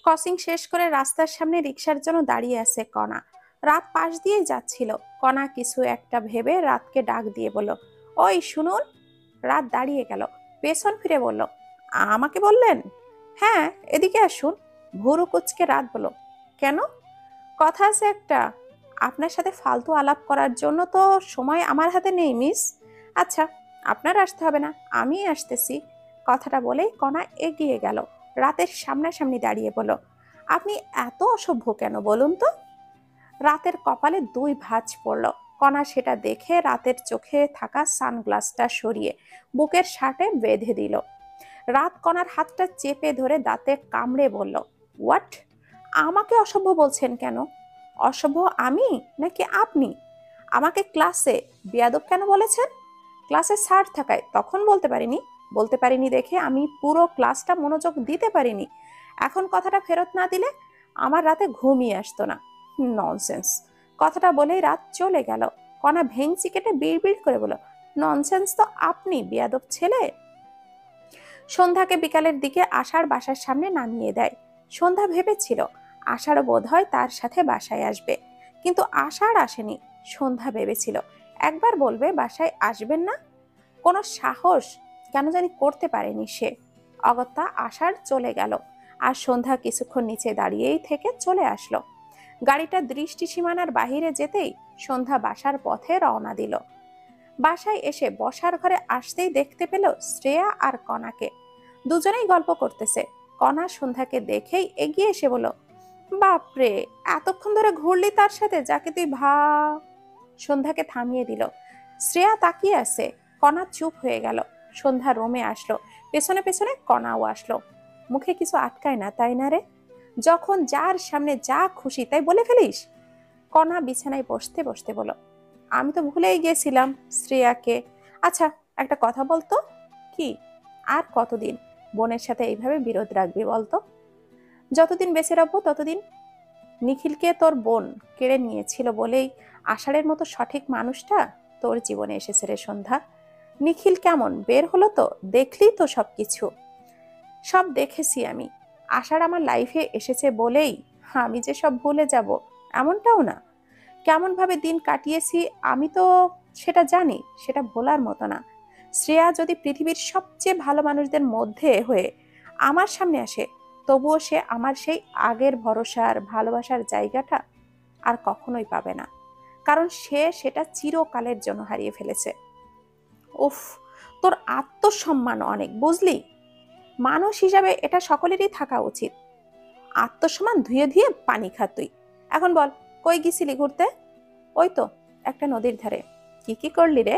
Crossing শেষ করে রাস্তার সামনে রিক্সার জন্য দাঁড়িয়ে আছে কণা। রাত পাশ দিয়েই যাচ্ছিল। কণা কিছু একটা ভেবে রাতকে ডাক দিয়ে বলল, ওই শুনুন। রাত দাঁড়িয়ে গেল, পেছন ফিরে বলল, আমাকে বললেন? হ্যাঁ, এদিকে আসুন। ভুরু কুচকে রাত বলল, কেন? কথা আছে একটা। আপনার সাথে ফালতু আলাপ করার জন্য তো সময় আমার হাতে নেই মিস। আচ্ছা, আপনার আসতে হবে না, আমি আসতেছি। কথাটা বলেই কণা এগিয়ে গেল। রাতের সামনাসামনি দাঁড়িয়ে বলল, আপনি এত অসভ্য কেন বলুন তো? রাতের কপালে দুই ভাঁজ পড়ল। কণা সেটা দেখে রাতের চোখে থাকা সানগ্লাসটা সরিয়ে বুকের শার্টে বেঁধে দিল। রাত কণার হাতটা চেপে ধরে দাঁতে কামড়ে বলল, হোয়াট? আমাকে অসভ্য বলছেন কেন? অসভ্য আমি নাকি আপনি? আমাকে ক্লাসে বেয়াদব কেন বলেছেন? ক্লাসে স্যার থাকায় তখন বলতে পারিনি দেখে আমি পুরো ক্লাসটা মনোযোগ দিতে পারিনি। এখন কথাটা ফেরত না দিলে আমার রাতে ঘুমিয়ে আসতো না। ননসেন্স। কথাটা বলেই রাত চলে গেল। কণা ভেংচি কেটে বিড়বিড় করে বলল, ননসেন্স তো আপনি, বেয়াদব ছেলে। সন্ধ্যাকে বিকালের দিকে আশার বাসার সামনে নামিয়ে দেয়। সন্ধ্যা ভেবেছিল আশার বোধ হয় তার সাথে বাসায় আসবে, কিন্তু আশার আসেনি। সন্ধ্যা ভেবেছিল একবার বলবে বাসায় আসবেন না, কোনো সাহস কেন জানি করতে পারেনি সে। অগত্যা আশার চলে গেল, আর সন্ধ্যা কিছুক্ষণ নিচে দাঁড়িয়েই থেকে চলে আসলো। গাড়িটা দৃষ্টি সীমানার বাহিরে যেতেই সন্ধ্যা বাসার পথে রওনা দিল। বাসায় এসে বসার ঘরে আসতেই দেখতে পেল শ্রেয়া আর কণাকে। দুজনেই গল্প করতেছে। কণা সন্ধ্যাকে দেখেই এগিয়ে এসে বলল, বাপরে, এতক্ষণ ধরে ঘুরলি তার সাথে, যাকে তুই সন্ধ্যাকে থামিয়ে দিল। শ্রেয়া তাকিয়ে আছে। কণা চুপ হয়ে গেল। সন্ধ্যা রুমে আসলো, পেছনে পেছনে কণাও আসলো। মুখে কিছু আটকায় না, তাই না রে? যখন যার সামনে যা খুশি তাই বলে ফেলিস। কণা বিছানায় বসতে বসতে বলল, আমি তো ভুলেই গেছিলাম শ্রেয়াকে। আচ্ছা, একটা কথা বলতো। কি? আর কতদিন বোনের সাথে এইভাবে বিরোধ রাখবি বলতো? যতদিন বেঁচে রাখবো ততদিন। নিখিলকে তোর বোন কেড়ে নিয়েছিল বলেই আষাঢ়ের মতো সঠিক মানুষটা তোর জীবনে এসেছে রে সন্ধ্যা। নিখিল কেমন বের হলো তো দেখলি তো সবকিছু। সব দেখেছি আমি। আষাঢ় আমার লাইফে এসেছে বলেই আমি যে সব ভুলে যাব এমনটাও না। কেমন ভাবে দিন কাটিয়েছি আমি তো সেটা জানি, সেটা ভোলার মতো না। শ্রেয়া যদি পৃথিবীর সবচেয়ে ভালো মানুষদের মধ্যে হয়ে আমার সামনে আসে, তবুও সে আমার সেই আগের ভরসার ভালোবাসার জায়গাটা আর কখনোই পাবে না, কারণ সে সেটা চিরকালের জন্য হারিয়ে ফেলেছে। উফ, তোর আত্মসম্মান অনেক, বুঝলি? মানুষ হিসাবে এটা সকলেরই থাকা উচিত। আত্মসম্মান ধুয়ে ধুয়ে পানি খা তুই। এখন বল, কই গেছিলি ঘুরতে? ওই তো, একটা নদীর ধারে। কি কি করলি রে?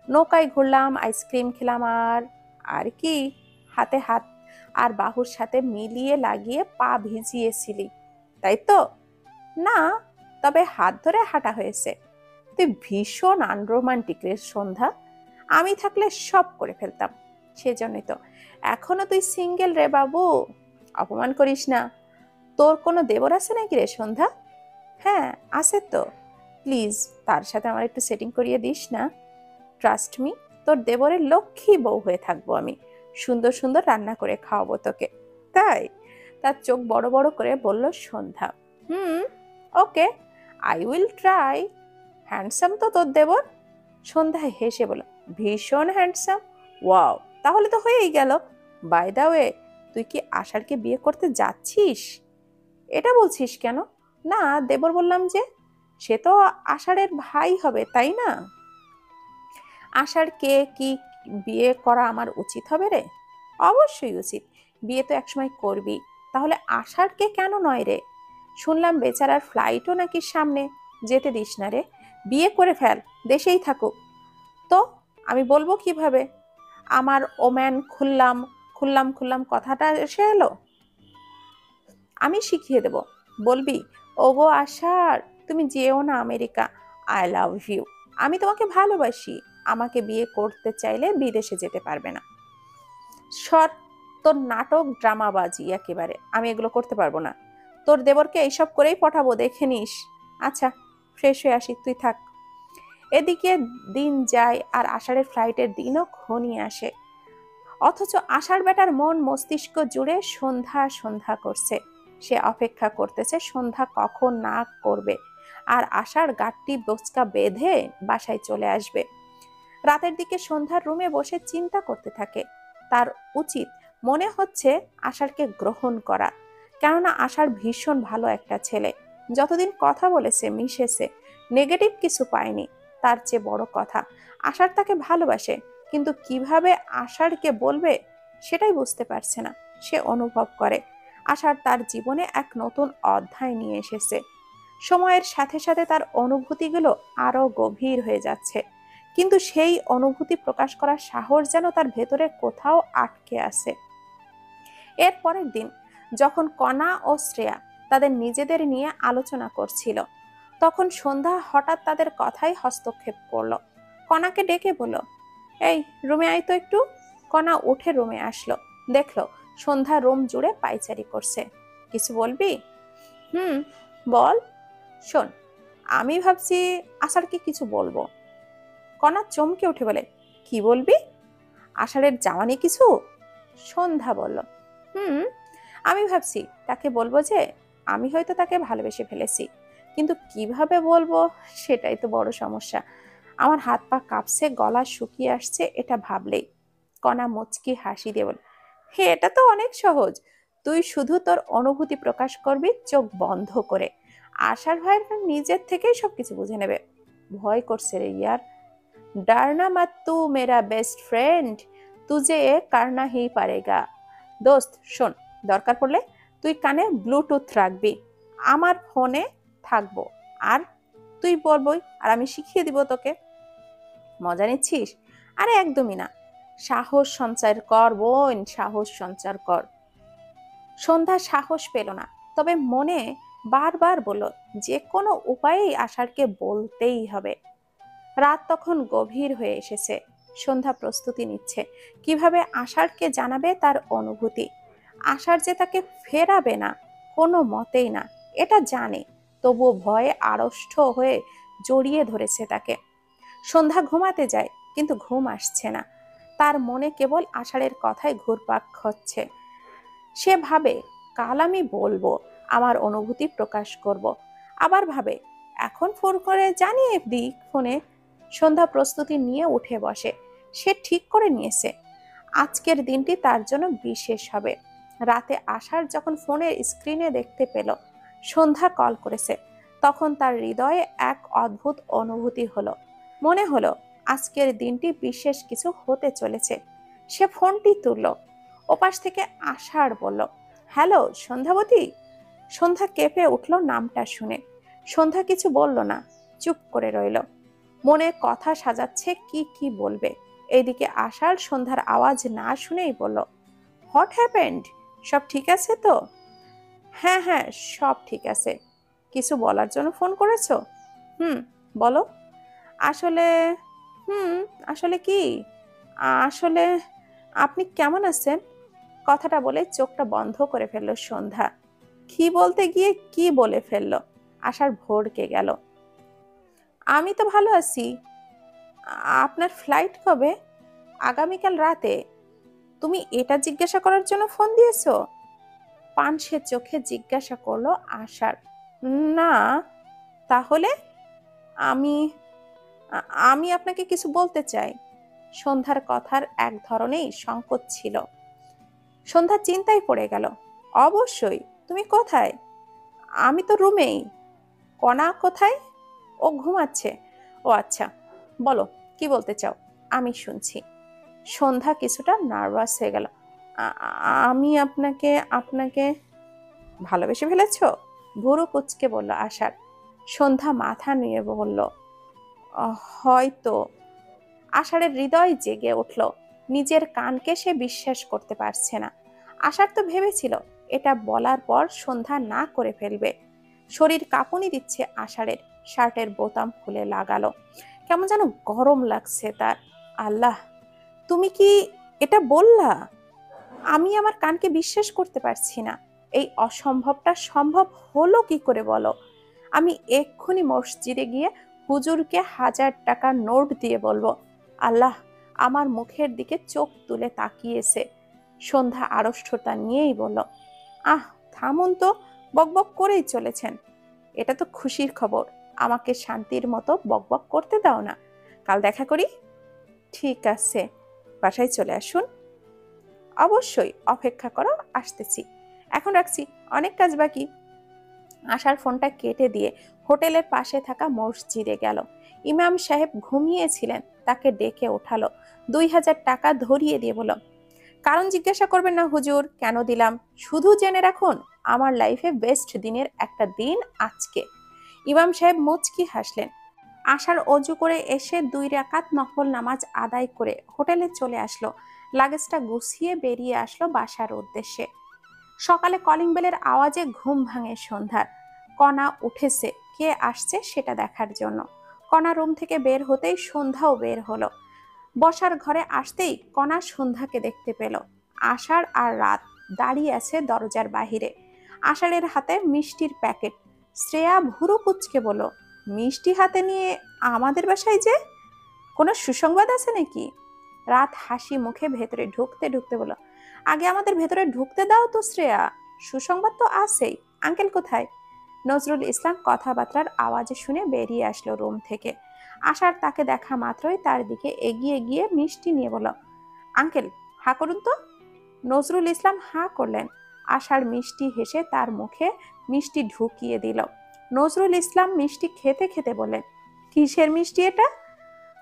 নৌকায় ঘুরলাম, আইসক্রিম খেলাম, আর আর কি? হাতে হাত আর বাহুর সাথে মিলিয়ে লাগিয়ে পা ভিজিয়েছিলি, তাই তো? না, তবে হাত ধরে হাঁটা হয়েছে। তুই ভীষণ আনরোমান্টিক রে সন্ধ্যা। আমি থাকলে সব করে ফেলতাম। সেজন্যই তো এখনো তুই সিঙ্গেল রে বাবু। অপমান করিস না। তোর কোনো দেবর আছে নাকি রে সন্ধ্যা? হ্যাঁ, আছে তো। প্লিজ, তার সাথে আমার একটু সেটিং করিয়ে দিস না। ট্রাস্ট মি, তোর দেবরের লক্ষ্মী বউ হয়ে থাকবো আমি। সুন্দর সুন্দর রান্না করে খাওয়াবো তোকে। তাই? তার চোখ বড় বড় করে বলল সন্ধ্যা। হুম, ওকে, আই উইল ট্রাই। হ্যান্ডসাম তো তোর দেবর? সন্ধ্যা হেসে বলল, ভীষণ হ্যান্ডসাম। ওয়াও, তাহলে তো হয়েই গেল। বাই দা ওয়ে, তুই কি আষাঢ়কে বিয়ে করতে যাচ্ছিস? এটা বলছিস কেন? না, দেবর বললাম যে। সে তো আষাঢ়ের ভাই হবে, তাই না? আষাঢ়কে কি বিয়ে করা আমার উচিত হবে রে? অবশ্যই উচিত। বিয়ে তো একসময় করবি, তাহলে আষাঢ়কে কেন নয় রে? শুনলাম বেচারার ফ্লাইটও নাকি সামনে, যেতে দিস না রে। বিয়ে করে ফেল, দেশেই থাকুক। তো আমি বলবো কিভাবে? আমার ওম্যান খুললাম খুললাম খুললাম কথাটা এসে এলো। আমি শিখিয়ে দেব। বলবি, ওগো আশার, তুমি যেও না আমেরিকা। I love you. আমি তোমাকে ভালোবাসি। আমাকে বিয়ে করতে চাইলে বিদেশে যেতে পারবে না। সর, তোর নাটক ড্রামাবাজি একেবারে। আমি এগুলো করতে পারবো না। তোর দেবরকে এইসব করেই পঠাবো, দেখে নিস। আচ্ছা, ফ্রেশ হয়ে আসি, তুই থাক। এদিকে দিন যায় আর আষাঢ়ের ফ্লাইটের দিনও ঘনিয়ে আসে। অথচ আষাঢ় বেটার মন মস্তিষ্ক জুড়ে সন্ধ্যা সন্ধ্যা করছে। সে অপেক্ষা করতেছে সন্ধ্যা কখন না করবে আর আশার গাঁটটি বোচকা বেঁধে বাসায় চলে আসবে। রাতের দিকে সন্ধ্যার রুমে বসে চিন্তা করতে থাকে। তার উচিত মনে হচ্ছে আশারকে গ্রহণ করা, কেননা আশার ভীষণ ভালো একটা ছেলে। যতদিন কথা বলেছে, মিশেছে, নেগেটিভ কিছু পায়নি। তার চেয়ে বড় কথা, আশার তাকে ভালোবাসে, কিন্তু কিভাবে আশারকে বলবে সেটাই বুঝতে পারছে না। সে অনুভব করে আশার তার জীবনে এক নতুন অধ্যায় নিয়ে এসেছে। সময়ের সাথে সাথে তার অনুভূতিগুলো আরো গভীর হয়ে যাচ্ছে, কিন্তু সেই অনুভূতি প্রকাশ করার সাহস যেন তার ভেতরে কোথাও আটকে আছে। এর পরের দিন যখন কণা ও শ্রেয়া তাদের নিজেদের নিয়ে আলোচনা করছিল, তখন সন্ধ্যা হঠাৎ তাদের কথায় হস্তক্ষেপ করলো। কণাকে ডেকে বলল, এই রুমে আয় তো একটু। কণা উঠে রুমে আসলো, দেখলো সন্ধ্যা রুম জুড়ে পায়চারি করছে। কিছু বলবি? হুম, বল। শোন, আমি ভাবছি আষাঢ়কে কিছু বলবো। কণা চমকে উঠে বলে, কি বলবি? আষাঢ়ের জামানি কিছু? সন্ধ্যা বলল, হুম, আমি ভাবছি তাকে বলবো যে আমি হয়তো তাকে ভালোবেসে ফেলেছি, কিন্তু কিভাবে বলবো সেটাই তো বড় সমস্যা। আমার হাত পা কাঁপছে, গলা শুকিয়ে আসছে এটা ভাবলেই। কণা মুচকি হাসি দিয়ে বল, হে, এটা তো অনেক সহজ। তুই শুধু তোর অনুভূতি প্রকাশ করবি চোখ বন্ধ করে। আশার ভাইয়ের নিজের থেকেই সবকিছু বুঝে নেবে। ভয় করছে রে ইয়ার। डरना मत तू मेरा बेस्ट फ्रेंड, तुझे करना ही पड़ेगा। দোস্ত শোন, দরকার পড়লে তুই কানে ব্লুটুথ রাখবি, আমার ফোনে থাকবো, আর তুই বলবই আর আমি শিখিয়ে দিব তোকে। মজা নিচ্ছিস? আরে একদমই না। সাহস সঞ্চার কর বোন, সাহস সঞ্চার কর। সন্ধ্যা সাহস পেল না, তবে মনে বারবার বলল যে কোনো উপায়েই আশারকে বলতেই হবে। রাত তখন গভীর হয়ে এসেছে। সন্ধ্যা প্রস্তুতি নিচ্ছে কিভাবে আশারকে জানাবে তার অনুভূতি। আশার যে তাকে ফেরাবে না, কোনো মতেই না, এটা জানে, তবুও ভয়ে আড়ষ্ট হয়ে জড়িয়ে ধরেছে তাকে। সন্ধ্যা ঘুমাতে যায়, কিন্তু ঘুম আসছে না। তার মনে কেবল আষাঢ়ের কথাই ঘুরপাক খাচ্ছে। সে ভাবে, কাল আমি বলবো, আমার অনুভূতি প্রকাশ করব। আবার ভাবে, এখন ফোন করে জানিয়ে দিই ফোনে। সন্ধ্যা প্রস্তুতি নিয়ে উঠে বসে। সে ঠিক করে নিয়েছে আজকের দিনটি তার জন্য বিশেষ হবে। রাতে আশার যখন ফোনের স্ক্রিনে দেখতে পেল সন্ধ্যা কল করেছে, তখন তার হৃদয়ে এক অদ্ভুত অনুভূতি হলো। মনে হলো আজকের দিনটি বিশেষ কিছু হতে চলেছে। সে ফোনটি তুলল। ওপাশ থেকে আশার বলল, হ্যালো সন্ধ্যাবতী। সন্ধ্যা কেঁপে উঠল নামটা শুনে। সন্ধ্যা কিছু বলল না, চুপ করে রইল। মনে কথা সাজাচ্ছে কি কি বলবে। এইদিকে আশার সন্ধ্যার আওয়াজ না শুনেই বলল, হোয়াট হ্যাপেন্ড? সব ঠিক আছে তো? হ্যাঁ হ্যাঁ, সব ঠিক আছে। কিছু বলার জন্য ফোন করেছো? হুম, বলো। আসলে হুম, আসলে কি? আসলে আপনি কেমন আছেন? কথাটা বলে চোখটা বন্ধ করে ফেললো সন্ধ্যা। কি বলতে গিয়ে কি বলে ফেললো। আশার ভড়কে গেল। আমি তো ভালো আছি। আপনার ফ্লাইট কবে? আগামীকাল রাতে। তুমি এটা জিজ্ঞাসা করার জন্য ফোন দিয়েছো? পানসে চোখে জিজ্ঞাসা করলো আশার। না। তাহলে? আমি আমি আপনাকে কিছু বলতে চাই। সন্ধ্যার কথার এক ধরনেই সংকোচ ছিল। সন্ধ্যা চিন্তায় পড়ে গেল। অবশ্যই, তুমি কোথায়? আমি তো রুমেই। কণা কোথায়? ও ঘুমাচ্ছে। ও আচ্ছা, বলো কি বলতে চাও, আমি শুনছি। সন্ধ্যা কিছুটা নার্ভাস হয়ে গেল। আমি আপনাকে আপনাকে ভালোবেসে ফেলেছ? ভুরু কুচকে বলল আশার। সন্ধ্যা মাথা নিয়ে বলল, হয়তো। আষাঢ়ের হৃদয় জেগে উঠল। নিজের কানকে সে বিশ্বাস করতে পারছে না। আষাঢ় তো ভেবেছিল এটা বলার পর সন্ধ্যা না করে ফেলবে। শরীর কাঁপুনি দিচ্ছে আষাঢ়ের। শার্টের বোতাম খুলে লাগালো। কেমন যেন গরম লাগছে তার। আল্লাহ, তুমি কি এটা বললা? আমি আমার কানকে বিশ্বাস করতে পারছি না। এই অসম্ভবটা সম্ভব হলো কি করে বলো? আমি এক্ষুনি মসজিদে গিয়ে হুজুরকে 1000 টাকার নোট দিয়ে বলবো। আল্লাহ আমার মুখের দিকে চোখ তুলে তাকিয়েছে। সন্ধ্যা আড়ষ্টতা নিয়েই বলল, আহ থামুন তো, বকবক করেই চলেছেন। এটা তো খুশির খবর, আমাকে শান্তির মতো বকবক করতে দাও না। কাল দেখা করি। ঠিক আছে, বাসায় চলে আসুন। অবশ্যই, অপেক্ষা করো, আসতেছি। এখন রাখছি, অনেক কাজ বাকি। আশার ফোনটা কেটে দিয়ে হোটেলের পাশে থাকা মসজিদে গেল। ইমাম সাহেব ঘুমিয়েছিলেন, তাকে ডেকে ওঠালো। 2000 টাকা ধরিয়ে দিয়ে বলল, কারণ জিজ্ঞাসা করবেন না হুজুর, কেন দিলাম, শুধু জেনে রাখুন আমার লাইফে বেস্ট দিনের একটা দিন আজকে। ইমাম সাহেব মুচকি হাসলেন। আশার অজু করে এসে 2 রাকাত নফল নামাজ আদায় করে হোটেলে চলে আসলো। লাগেজটা গুছিয়ে বেরিয়ে আসলো বাসার উদ্দেশ্যে। সকালে কলিং বেলের আওয়াজে ঘুম ভাঙে সন্ধ্যার। কণা উঠেছে, কে আসছে সেটা দেখার জন্য। কণা রুম থেকে বের হতেই সন্ধ্যাও বের হলো। বসার ঘরে আসতেই কণা সন্ধ্যাকে দেখতে পেল। আষাঢ় আর রাত দাঁড়িয়ে আছে দরজার বাহিরে। আষাঢ়ের হাতে মিষ্টির প্যাকেট। শ্রেয়া ভুরু কুচকে বলল, মিষ্টি হাতে নিয়ে আমাদের বাসায় যে, কোনো সুসংবাদ আছে নাকি? রাত হাসি মুখে ভেতরে ঢুকতে ঢুকতে বলল, আগে আমাদের ভেতরে ঢুকতে দাও তো শ্রেয়া, সুসংবাদ তো আছেই। আঙ্কেল কোথায়? নজরুল ইসলাম কথাবার্তার আওয়াজে শুনে বেরিয়ে আসলো রুম থেকে। আশার তাকে দেখা মাত্রই তার দিকে এগিয়ে গিয়ে মিষ্টি নিয়ে বলল, আঙ্কেল হা করুন তো। নজরুল ইসলাম হা করলেন। আশার মিষ্টি হেসে তার মুখে মিষ্টি ঢুকিয়ে দিল। নজরুল ইসলাম মিষ্টি খেতে খেতে বললেন, কিসের মিষ্টি এটা?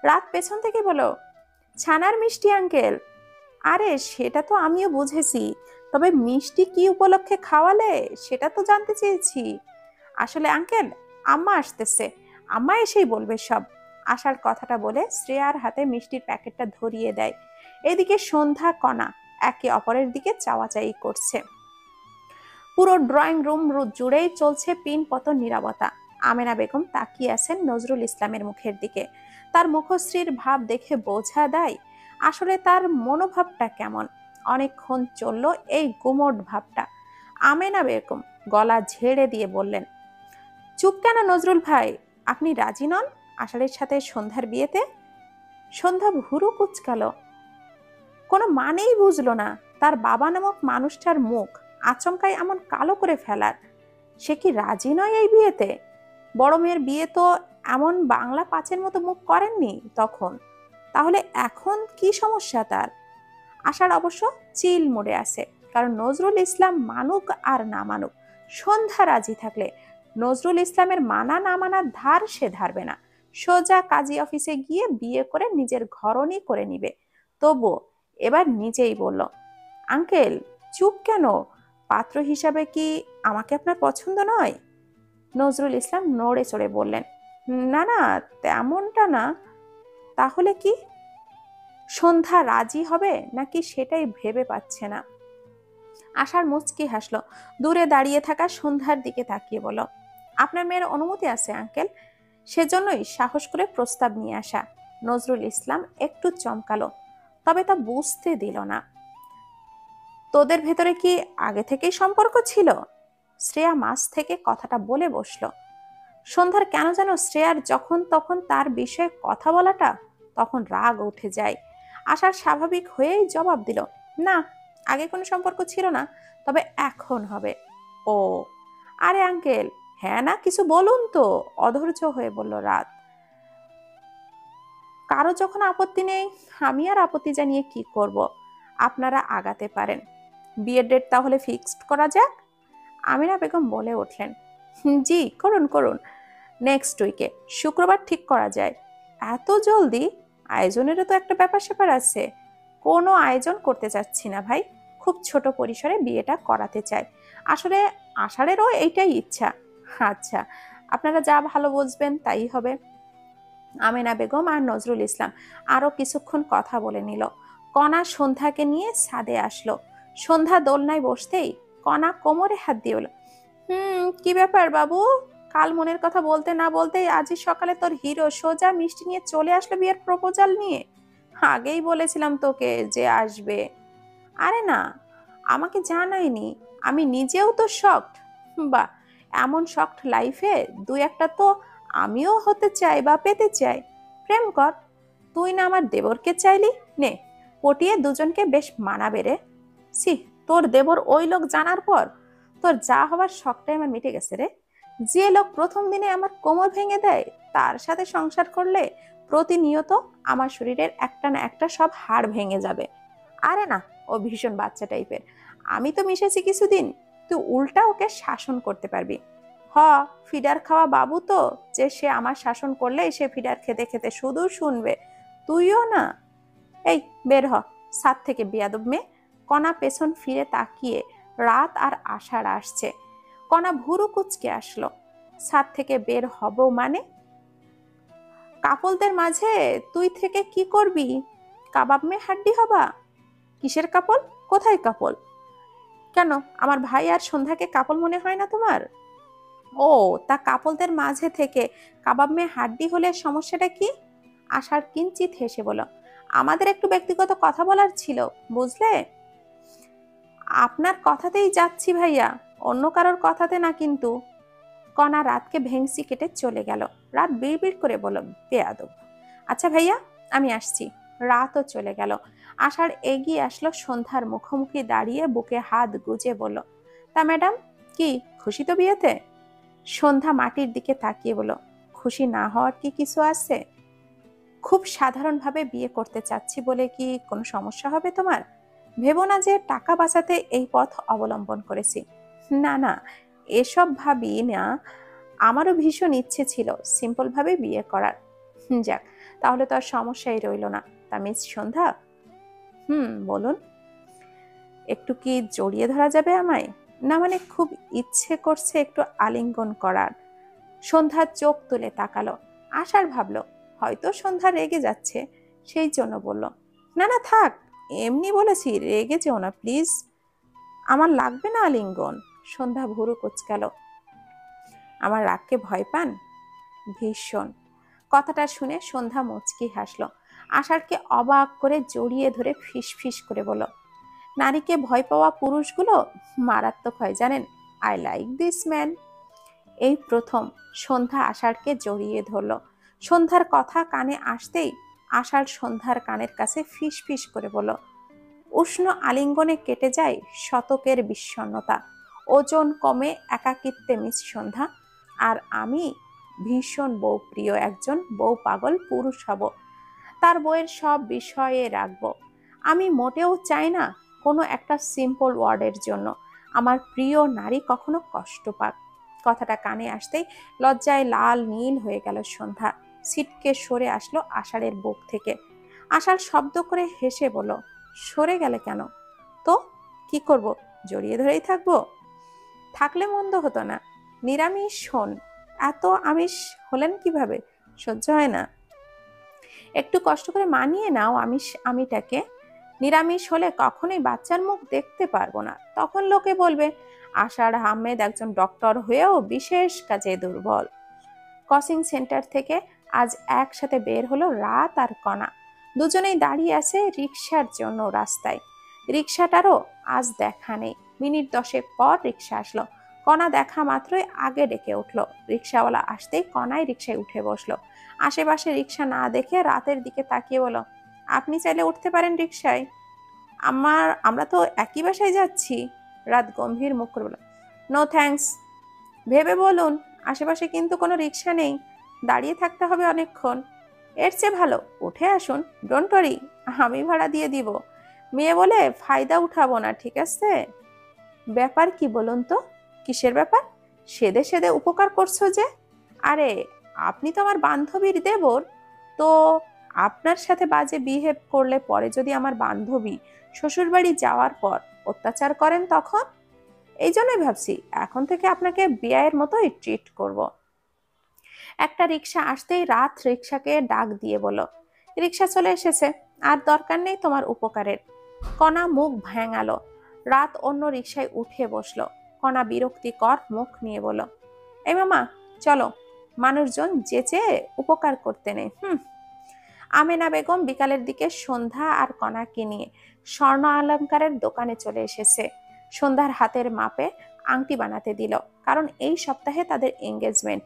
রাত পেছন থেকে বলো, ছানার মিষ্টি আঙ্কেল। আরে সেটা তো আমিও বুঝেছি, তবে মিষ্টি কি উপলক্ষে খাওয়ালে সেটা তো জানতে চেয়েছি। আসলে আঙ্কেল, আম্মা আসতেছে, আম্মা এসেই বলবে সব। আশার কথাটা বলে শ্রেয়ার হাতে মিষ্টির প্যাকেটটা ধরিয়ে দেয়। এদিকে সন্ধ্যা কণা একে অপরের দিকে চাওয়াচাই করছে। পুরো ড্রয়িং রুম জুড়েই চলছে পিনপতন নীরবতা। আমেনা বেগম তাকিয়ে আছেন নজরুল ইসলামের মুখের দিকে। তার মুখশ্রীর ভাব দেখে বোঝা দেয় আসলে তার মনোভাবটা কেমন। অনেকক্ষণ চলল এই গুমোট ভাবটা। আমেনা বেগম গলা ঝেড়ে দিয়ে বললেন, চুপ কেন নজরুল ভাই, আপনি রাজি নন আষাঢ়ের সাথে সন্ধ্যার বিয়েতে? সন্ধ্যা ভুরু কুচকালো, কোনো মানেই বুঝলো না তার বাবা নামক মানুষটার মুখ আচমকাই এমন কালো করে ফেলার। সে কি রাজি নয় এই বিয়েতে? বড় মেয়ের বিয়ে তো এমন বাংলা পাঁচের মতো মুখ করেননি তখন, তাহলে এখন কি সমস্যা তার? আশার অবশ্য চিল মোড়ে আছে, কারণ নজরুল ইসলাম মানুক আর না মানুক, সন্ধ্যা রাজি থাকলে নজরুল ইসলামের মানা না মানার ধার সে ধারবে না। সোজা কাজী অফিসে গিয়ে বিয়ে করে নিজের ঘরণী করে নিবে। তবু এবার নিজেই বলল, আঙ্কেল চুপ কেন, পাত্র হিসাবে কি আমাকে আপনার পছন্দ নয়? নজরুল ইসলাম নড়ে চড়ে বললেন, না না, তেমনটা না। তাহলে কি? সন্ধ্যা রাজি হবে নাকি সেটাই ভেবে পাচ্ছে না। আশার মুচকি হাসলো। দূরে দাঁড়িয়ে থাকা সন্ধ্যার দিকে তাকিয়ে বলল, আপনার মেয়ের অনুমতি আছে আঙ্কেল, সেজন্যই সাহস করে প্রস্তাব নিয়ে আসা। নজরুল ইসলাম একটু চমকালো, তবে তা বুঝতে দিল না। তোদের ভেতরে কি আগে থেকেই সম্পর্ক ছিল? শ্রেয়া মাঝ থেকে কথাটা বলে বসলো। সন্ধ্যার কেন যেন শ্রেয়ার যখন তখন তার বিষয়ে কথা বলাটা তখন রাগ উঠে যায়। আশার স্বাভাবিক হয়েই জবাব দিল, না, আগে কোনো সম্পর্ক ছিল না, তবে এখন হবে। ও, আরে আঙ্কেল, হ্যাঁ না কিছু বলুন তো, অধৈর্য হয়ে বলল রাত। কারো যখন আপত্তি নেই, আমি আর আপত্তি জানিয়ে কি করব? আপনারা আগাতে পারেন। বিয়ের ডেট তাহলে ফিক্সড করা যাক। আমিনা বেগম বলে উঠলেন, জি করুন করুন, নেক্সট উইকে শুক্রবার ঠিক করা যায়। এত জলদি? আয়োজনেরও তো একটা ব্যাপার স্যাপার আছে। কোনো আয়োজন করতে চাচ্ছি না ভাই, খুব ছোট পরিসরে বিয়েটা করাতে চাই। আসলে আষাঢ়েরও এইটাই ইচ্ছা। আচ্ছা, আপনারা যা ভালো বুঝবেন তাই হবে। আমেনা বেগম আর নজরুল ইসলাম আরো কিছুক্ষণ কথা বলে নিল। কণা সন্ধ্যাকে নিয়ে ছাদে আসলো। সন্ধ্যা দোলনায় বসতেই কণা কোমরে হাত দিয়ে বলল, কি ব্যাপার বাবু, কাল মনের কথা বলতে না বলতেই আজই সকালে তোর হিরো সোজা মিষ্টি নিয়ে চলে আসলো বিয়ের প্রপোজাল নিয়ে? আগেই বলেছিলাম তোকে যে আসবে। আরে না, আমাকে জানায়নি, আমি নিজেও তো শকড। বা, এমন শকড লাইফে দুই একটা তো আমিও হতে চাই বা পেতে চাই। প্রেম কর, তুই না আমার দেবরকে চাইলি, নে পটিয়ে দুজনকে বেশ মানাবে রে। সি, তোর দেবর ওই লোক জানার পর তোর যা হবার শখটাই আমার মিটে গেছে রে। যে লোক প্রথম দিনে আমার কোমর ভেঙে দেয় তার সাথে সংসার করলে প্রতিনিয়ত আমার শরীরের একটা না একটা সব হাড় ভেঙে যাবে। আরে না, ও ভীষণ বাচ্চা টাইপের। আমি তো মিশেছি কিছুদিন, তুই উল্টা ওকে শাসন করতে পারবি। হ, ফিডার খাওয়া বাবু তো, যে সে আমার শাসন করলে সে ফিডার খেতে খেতে শুধু শুনবে। তুইও না। এই বের হ ছাদ থেকে, বেয়াদব মেয়ে। কণা পেছন ফিরে তাকিয়ে রাত আর আষাঢ় আসছে। কণা ভুরু কুচকে আসলো। ছাদ থেকে বের হব মানে? কাপলদের মাঝে তুই থেকে কি করবি? কাবাব মে হাড্ডি হবা? কিসের কাপল? কোথায় কাপল? কেন, আমার ভাই আর সন্ধ্যাকে কাপল মনে হয় না তোমার? ও, তা কাপলদের মাঝে থেকে কাবাব মে হাড্ডি হলে সমস্যাটা কি? আশার কিঞ্চিত হেসে বলো, আমাদের একটু ব্যক্তিগত কথা বলার ছিল, বুঝলে? আপনার কথাতেই যাচ্ছি ভাইয়া, অন্য কারোর কথাতে না কিন্তু। কণা রাতকে ভেংসি কেটে চলে গেল। রাত বিড়বিড় করে বলল, বেয়াদব। আচ্ছা ভাইয়া, আমি আসছি। রাতও চলে গেল। আষাঢ় এগিয়ে আসলো সন্ধ্যার মুখোমুখি দাঁড়িয়ে বুকে হাত গুজে বলল, তা ম্যাডাম, কি খুশি তো বিয়েতে? সন্ধ্যা মাটির দিকে তাকিয়ে বলল, খুশি না হওয়ার কি কিছু আছে? খুব সাধারণভাবে বিয়ে করতে চাচ্ছি বলে কি কোনো সমস্যা হবে তোমার? ভেবো না যে টাকা বাঁচাতে এই পথ অবলম্বন করেছি। না না, এসব ভাবি না। আমারও ভীষণ ইচ্ছে ছিল সিম্পল ভাবে বিয়ে করার। যাক, তাহলে তো আর সমস্যাই রইল না। তা মিস সন্ধ্যা, বলুন। একটু কি জড়িয়ে ধরা যাবে আমায়? না মানে খুব ইচ্ছে করছে একটু আলিঙ্গন করার। সন্ধ্যা চোখ তুলে তাকালো। আশার ভাবলো হয়তো সন্ধ্যা রেগে যাচ্ছে, সেই জন্য বলল, না না থাক, এমনি বলেছি, রেগে যেও না প্লিজ। আমার লাগবে না আলিঙ্গন। সন্ধ্যা ভুরু কুচকালো। আমার রাগকে ভয় পান? ভীষণ। কথাটা শুনে সন্ধ্যা মুচকি হাসলো। আশারকে অবাক করে জড়িয়ে ধরে ফিস ফিস করে বলল, নারীকে ভয় পাওয়া পুরুষগুলো মারাত্মক হয় জানেন। I like this man. এই প্রথম সন্ধ্যা আষাঢ়কে জড়িয়ে ধরল। সন্ধ্যার কথা কানে আসতেই আষাঢ় সন্ধ্যার কানের কাছে ফিস ফিস করে বলল, উষ্ণ আলিঙ্গনে কেটে যায় শতকের বিষণ্ণতা, ওজন কমে একাকিত্বে মিস সন্ধ্যা। আর আমি ভীষণ বউ প্রিয় একজন বউ পাগল পুরুষ হব, তার বইয়ের সব বিষয়ে রাখবো। আমি মোটেও চাই না কোনো একটা সিম্পল ওয়ার্ডের জন্য আমার প্রিয় নারী কখনো কষ্ট পাক। কথাটা কানে আসতেই লজ্জায় লাল নীল হয়ে গেল সন্ধ্যা। ছিটকে সরে আসলো আষাঢ়ের বুক থেকে। আষাঢ় শব্দ করে হেসে বলল, সরে গেলে কেন? তো কি করব, জড়িয়ে ধরেই থাকবো? থাকলে মন্দ হতো না। নিরামিষ হন। এত আমিষ হলেন কিভাবে? সহ্য হয় না। একটু কষ্ট করে মানিয়ে নাও আমিটাকে। নিরামিষ হলে কখনোই বাচ্চার মুখ দেখতে পারবো না, তখন লোকে বলবে আষাঢ় আহমেদ একজন ডক্টর হয়েও বিশেষ কাজে দুর্বল। কোচিং সেন্টার থেকে আজ একসাথে বের হলো রাত আর কণা। দুজনেই দাঁড়িয়ে আছে রিক্সার জন্য রাস্তায়। রিক্সাটারও আজ দেখা নেই। মিনিট 10 পর রিক্সা আসলো। কণা দেখা মাত্রই আগে ডেকে উঠলো। রিক্সাওয়ালা আসতেই কণাই রিক্সায় উঠে বসলো। আশেপাশে রিক্সা না দেখে রাতের দিকে তাকিয়ে বলো, আপনি চাইলে উঠতে পারেন রিক্সায়। আমরা তো একই বাসায় যাচ্ছি। রাত গম্ভীর মুখ করে বলল, নো থ্যাঙ্কস। ভেবে বলুন, আশেপাশে কিন্তু কোনো রিক্সা নেই, দাঁড়িয়ে থাকতে হবে অনেকক্ষণ। এর চেয়ে ভালো উঠে আসুন। ডোন্ট ওয়ারি, আমি ভাড়া দিয়ে দিব। মেয়ে বলে ফায়দা উঠাবো না, ঠিক আছে? ব্যাপার কি বলুন তো? কিসের ব্যাপার? সেদে সেদে উপকার করছো যে? আরে, আপনি তো আমার বান্ধবীর দেবর। তো আপনার সাথে বাজে বিহেভ করলে পরে যদি আমার বান্ধবী শ্বশুরবাড়ি যাওয়ার পর অত্যাচার করেন তখন? এই জন্যই ভাবছি এখন থেকে আপনাকে বিয়ের মতোই ট্রিট করব। একটা রিক্সা আসতেই রাত রিক্সাকে ডাক দিয়ে বলল, রিক্সা চলে এসেছে, আর দরকার নেই তোমার উপকারের। কণা মুখ ভেঙালো। রাত অন্য রিক্সায় উঠে বসলো। কণা বিরক্তিকর মুখ নিয়ে বলল, এই মামা চলো, মানুষজন যেচে উপকার করতে নেই। আমেনা বেগম বিকালের দিকে সন্ধ্যা আর কণাকে নিয়ে স্বর্ণ অলংকারের দোকানে চলে এসেছে। সন্ধ্যার হাতের মাপে আংটি বানাতে দিল, কারণ এই সপ্তাহে তাদের এঙ্গেজমেন্ট।